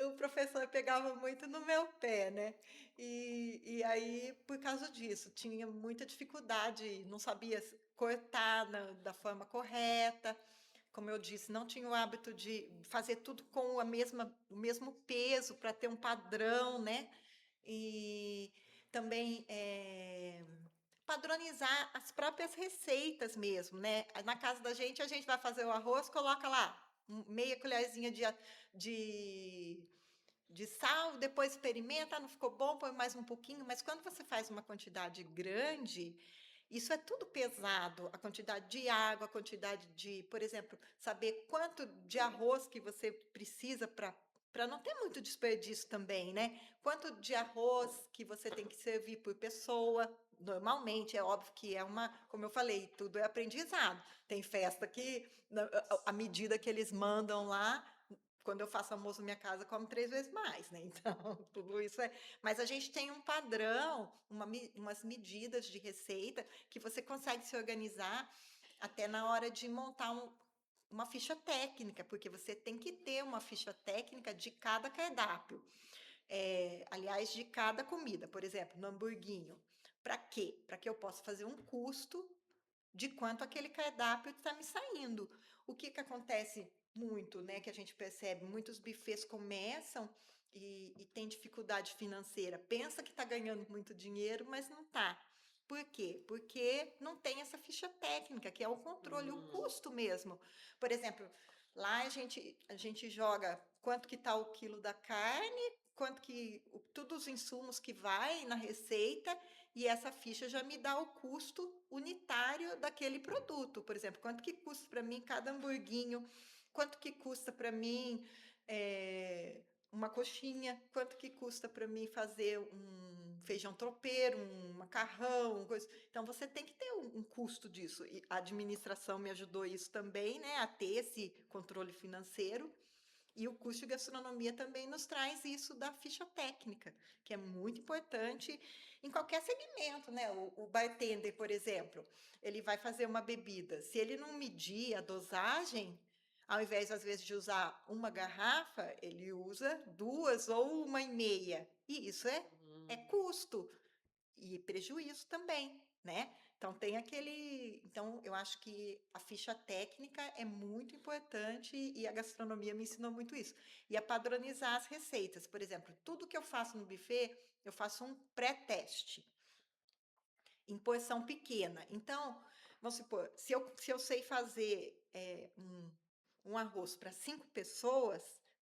O professor pegava muito no meu pé, né? E aí, por causa disso, tinha muita dificuldade, não sabia cortar da forma correta. Como eu disse, não tinha o hábito de fazer tudo com o mesmo peso para ter um padrão, né? E também padronizar as próprias receitas mesmo, né? Na casa da gente, a gente vai fazer o arroz, coloca lá meia colherzinha de, de sal, depois experimenta, não ficou bom, põe mais um pouquinho, mas quando você faz uma quantidade grande, isso é tudo pesado, a quantidade de água, a quantidade de, por exemplo, saber quanto de arroz que você precisa para não ter muito desperdício também, né? Quanto de arroz que você tem que servir por pessoa. Normalmente, é óbvio que é uma, como eu falei, tudo é aprendizado. Tem festa que, à medida que eles mandam lá, quando eu faço almoço na minha casa, como 3 vezes mais, né? Então, tudo isso é. Mas a gente tem um padrão, umas medidas de receita que você consegue se organizar até na hora de montar uma ficha técnica, porque você tem que ter uma ficha técnica de cada cardápio. Aliás, de cada comida. Por exemplo, no hamburguinho. Para quê? Para que eu possa fazer um custo de quanto aquele cardápio está me saindo. O que acontece muito, né, que a gente percebe, muitos buffets começam e tem dificuldade financeira, pensa que está ganhando muito dinheiro, mas não está. Por quê? Porque não tem essa ficha técnica, que é o controle, o Hum, custo mesmo. Por exemplo, lá a gente joga quanto que está o quilo da carne, quanto que todos os insumos que vai na receita, e essa ficha já me dá o custo unitário daquele produto. Por exemplo, quanto que custa para mim cada hamburguinho, quanto que custa para mim uma coxinha, quanto que custa para mim fazer um feijão tropeiro, um macarrão, coisa. Então você tem que ter um custo disso. E a administração me ajudou isso também, né, a ter esse controle financeiro. E o curso de gastronomia também nos traz isso da ficha técnica, que é muito importante em qualquer segmento, né? O bartender, por exemplo, ele vai fazer uma bebida. Se ele não medir a dosagem, ao invés, às vezes, de usar uma garrafa, ele usa duas ou uma e meia. E isso é hum. custo e prejuízo também, né? Então tem aquele, então eu acho que a ficha técnica é muito importante e a gastronomia me ensinou muito isso. E a padronizar as receitas, por exemplo, tudo que eu faço no buffet, eu faço um pré-teste em porção pequena. Então, vamos supor, se eu sei fazer um arroz para 5 pessoas,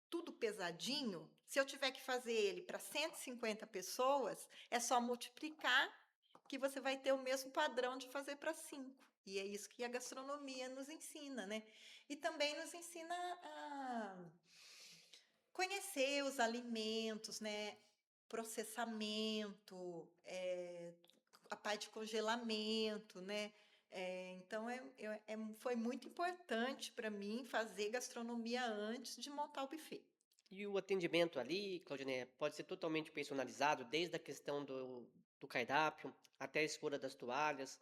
tudo pesadinho, se eu tiver que fazer ele para 150 pessoas, é só multiplicar que você vai ter o mesmo padrão de fazer para 5. E é isso que a gastronomia nos ensina, né? E também nos ensina a conhecer os alimentos, né? Processamento, a parte de congelamento, né? Então, foi muito importante para mim fazer gastronomia antes de montar o buffet. E o atendimento ali, Claudinei, pode ser totalmente personalizado, desde a questão do cardápio até a escolha das toalhas.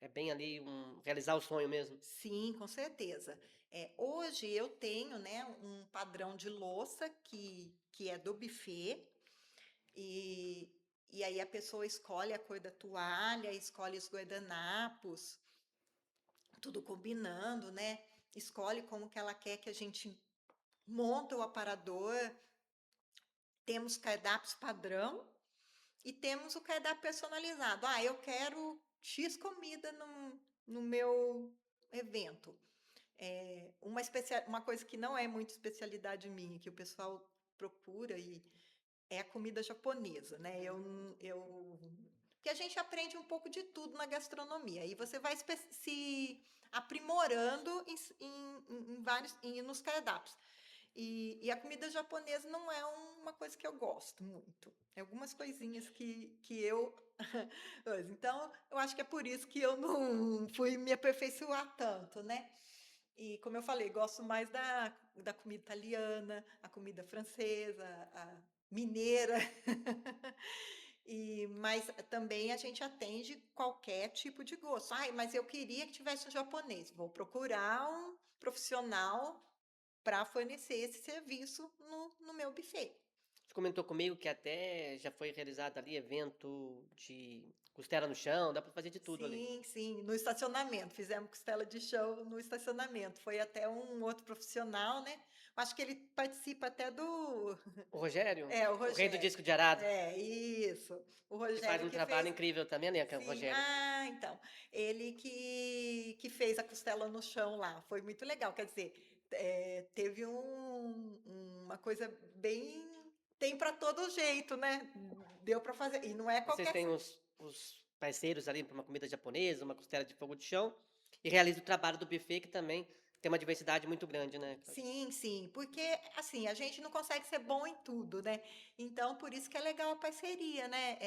É bem ali realizar o sonho mesmo. Sim, com certeza. Hoje eu tenho, né, um padrão de louça que é do buffet, e, e aí a pessoa escolhe a cor da toalha, escolhe os guardanapos, tudo combinando, né? Escolhe como que ela quer que a gente monta o aparador. Temos cardápios padrão e temos o cardápio personalizado. Ah, eu quero X comida no meu evento. Uma coisa que não é muito especialidade minha, que o pessoal procura é a comida japonesa, né? Que a gente aprende um pouco de tudo na gastronomia. E você vai se aprimorando nos cardápios. E a comida japonesa não é uma coisa que eu gosto muito. É algumas coisinhas que eu. Então, eu acho que é por isso que eu não fui me aperfeiçoar tanto, né? E como eu falei, gosto mais da comida italiana, a comida francesa, a mineira. Mas também a gente atende qualquer tipo de gosto. Ai, mas eu queria que tivesse um japonês. Vou procurar um profissional para fornecer esse serviço no meu buffet. Você comentou comigo que até já foi realizado ali evento de costela no chão, dá para fazer de tudo ali. Sim, sim, no estacionamento. Fizemos costela de chão no estacionamento. Foi até um outro profissional, né? Acho que ele participa até do. O Rogério, É, o o rei do Rogério. disco de arado, É, isso. O que faz Rogério um que trabalho fez. incrível também, né, o Sim, Rogério. então. Ele que fez a costela no chão lá. Foi muito legal. Quer dizer, teve uma coisa bem. Tem para todo jeito, né? Deu para fazer. E não é Vocês qualquer. têm os parceiros ali para uma comida japonesa, uma costela de fogo de chão, e realiza o trabalho do buffet, que também tem uma diversidade muito grande, né, Cláudia? Sim, sim, porque assim, a gente não consegue ser bom em tudo, né? Então, por isso que é legal a parceria, né?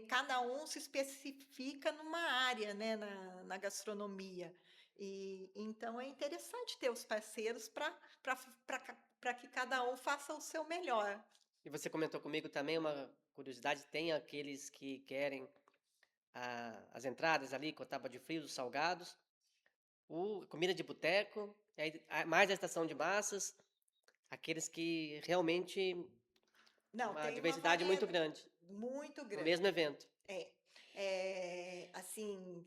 Cada um se especifica numa área, né, na gastronomia. E então é interessante ter os parceiros para que cada um faça o seu melhor. E você comentou comigo também uma curiosidade, tem aqueles que querem as entradas ali com a tábua de frios, os salgados, comida de boteco, e aí, mais a estação de massas, aqueles que realmente Não, uma tem uma diversidade muito variedade grande muito no grande. mesmo evento. É, assim,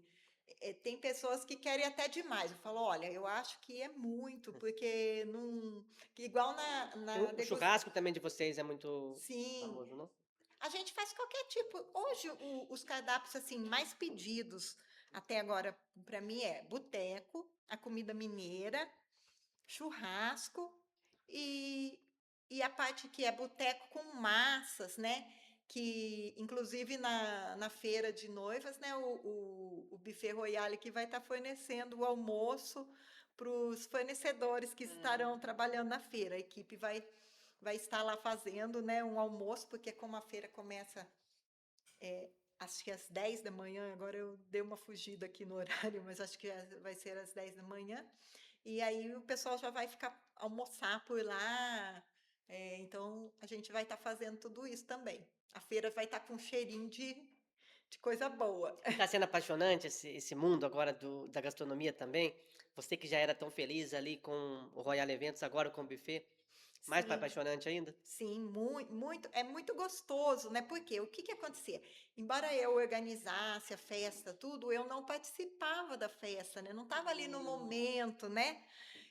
tem pessoas que querem até demais. Eu falo, olha, eu acho que é muito, porque não, que igual na O degustação. churrasco também de vocês é muito Sim, famoso, não? a gente faz qualquer tipo. Hoje, os cardápios assim mais pedidos até agora para mim é boteco, a comida mineira, churrasco e, e a parte que é boteco com massas, né? Que inclusive na feira de noivas, né? O Buffet Royale que vai estar fornecendo o almoço para os fornecedores que estarão trabalhando na feira. A equipe vai estar lá fazendo, né, um almoço, porque como a feira começa, acho que às 10 da manhã, agora eu dei uma fugida aqui no horário, mas acho que vai ser às 10 da manhã, e aí o pessoal já vai ficar almoçar por lá, então a gente vai estar fazendo tudo isso também. A feira vai estar com um cheirinho de coisa boa. E está sendo apaixonante esse mundo agora da gastronomia também? Você que já era tão feliz ali com o Royal Eventos, agora com o buffet, mais Sim, apaixonante ainda? sim, muito, muito, é muito gostoso, né? Porque o que que acontecia? Embora eu organizasse a festa, tudo, eu não participava da festa, né? Não estava ali no momento, né?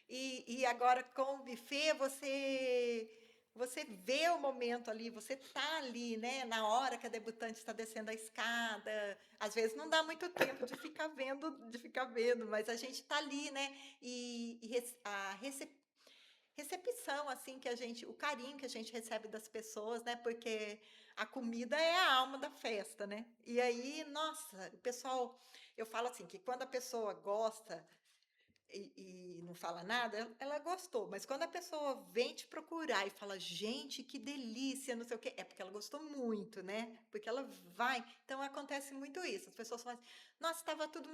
E agora com o buffet você vê o momento ali, você tá ali, né? Na hora que a debutante está descendo a escada, às vezes não dá muito tempo de ficar vendo, mas a gente tá ali, né? A recepção assim que a gente, o carinho que a gente recebe das pessoas, né? Porque a comida é a alma da festa, né? E aí, nossa, o pessoal, eu falo assim que quando a pessoa gosta e não fala nada, ela gostou. Mas quando a pessoa vem te procurar e fala, gente, que delícia, não sei o quê, é porque ela gostou muito, né? Porque ela vai. Então acontece muito isso. As pessoas falam, nossa, estava tudo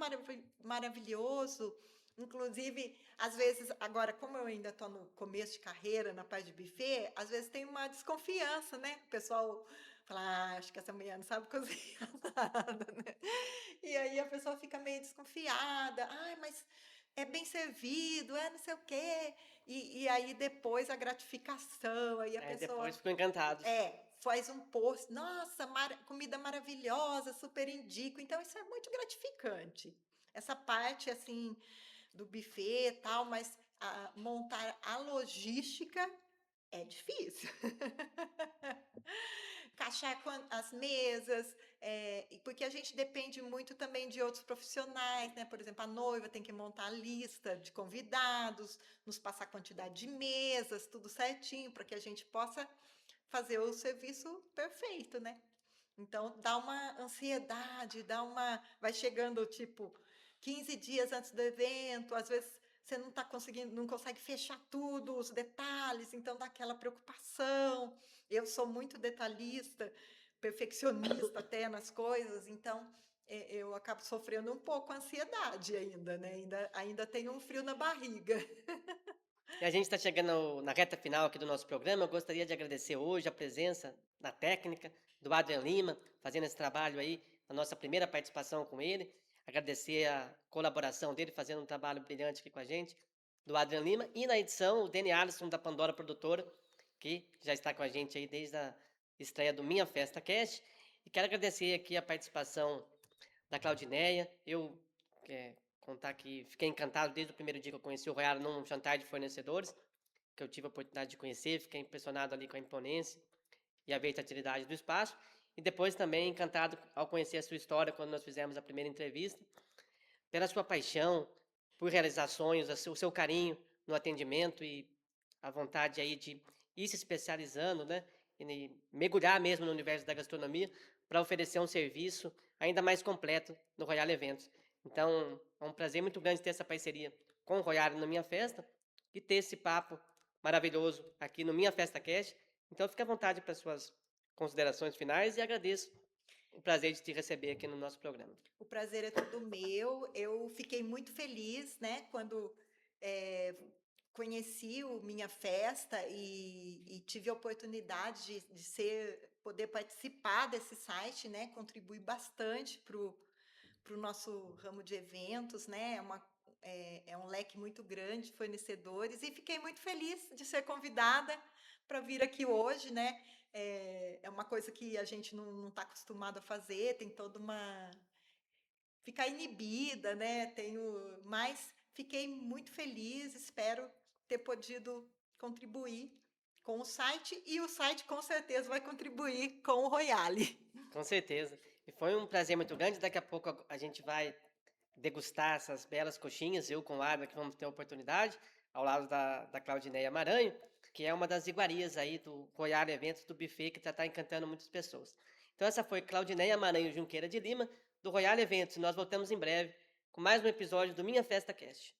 maravilhoso. Inclusive, às vezes, agora, como eu ainda estou no começo de carreira, na parte de buffet, às vezes tem uma desconfiança, né? O pessoal fala, acho que essa mulher não sabe cozinhar nada, né? E aí a pessoa fica meio desconfiada. Ai, mas é bem servido, é não sei o quê. E aí depois a gratificação, aí a Aí pessoa depois ficam encantados. faz um post, nossa, comida maravilhosa, super indico. Então isso é muito gratificante. Essa parte assim do buffet e tal, mas montar a logística é difícil. Encaixar as mesas, porque a gente depende muito também de outros profissionais, né? Por exemplo, a noiva tem que montar a lista de convidados, nos passar a quantidade de mesas, tudo certinho, para que a gente possa fazer o serviço perfeito, né? Então, dá uma ansiedade, vai chegando tipo 15 dias antes do evento, às vezes você não está conseguindo, não consegue fechar tudo, os detalhes, então dá aquela preocupação. Eu sou muito detalhista, perfeccionista até nas coisas, então eu acabo sofrendo um pouco ansiedade ainda, né? Ainda tenho um frio na barriga. E a gente está chegando na reta final aqui do nosso programa. Eu gostaria de agradecer hoje a presença na técnica do Adrian Lima, fazendo esse trabalho aí, a nossa primeira participação com ele. Agradecer a colaboração dele, fazendo um trabalho brilhante aqui com a gente, do Adrian Lima. E na edição, o Dani Alisson, da Pandora Produtora, que já está com a gente aí desde a estreia do Minha Festa Cast. E quero agradecer aqui a participação da Claudineia. Eu contar que fiquei encantado desde o primeiro dia que eu conheci o Royal num jantar de fornecedores, que eu tive a oportunidade de conhecer, fiquei impressionado ali com a imponência e a versatilidade do espaço. E depois também encantado ao conhecer a sua história quando nós fizemos a primeira entrevista, pela sua paixão por realizar sonhos, o seu carinho no atendimento e a vontade aí de ir se especializando, né? E mergulhar mesmo no universo da gastronomia para oferecer um serviço ainda mais completo no Royal Eventos. Então, é um prazer muito grande ter essa parceria com o Royal na Minha Festa e ter esse papo maravilhoso aqui no Minha Festa Cast. Então, fique à vontade para suas considerações finais e agradeço o prazer de te receber aqui no nosso programa. O prazer é todo meu. Eu fiquei muito feliz, né, quando eh, conheci o Minha Festa e tive a oportunidade de poder participar desse site, né, contribuir bastante para o nosso ramo de eventos, né, é um leque muito grande de fornecedores e fiquei muito feliz de ser convidada para vir aqui hoje, né, é uma coisa que a gente não está acostumado a fazer, tem toda uma ficar inibida, né? Mas fiquei muito feliz, espero ter podido contribuir com o site e o site com certeza vai contribuir com o Royale. Com certeza. E foi um prazer muito grande. Daqui a pouco a gente vai degustar essas belas coxinhas, eu com o Abra, que vamos ter a oportunidade, ao lado da Claudineia Maranho, que é uma das iguarias aí do Royal Eventos, do buffet, que está encantando muitas pessoas. Então essa foi Claudineia Maranho Junqueira de Lima, do Royal Eventos. E nós voltamos em breve com mais um episódio do Minha Festa Cast.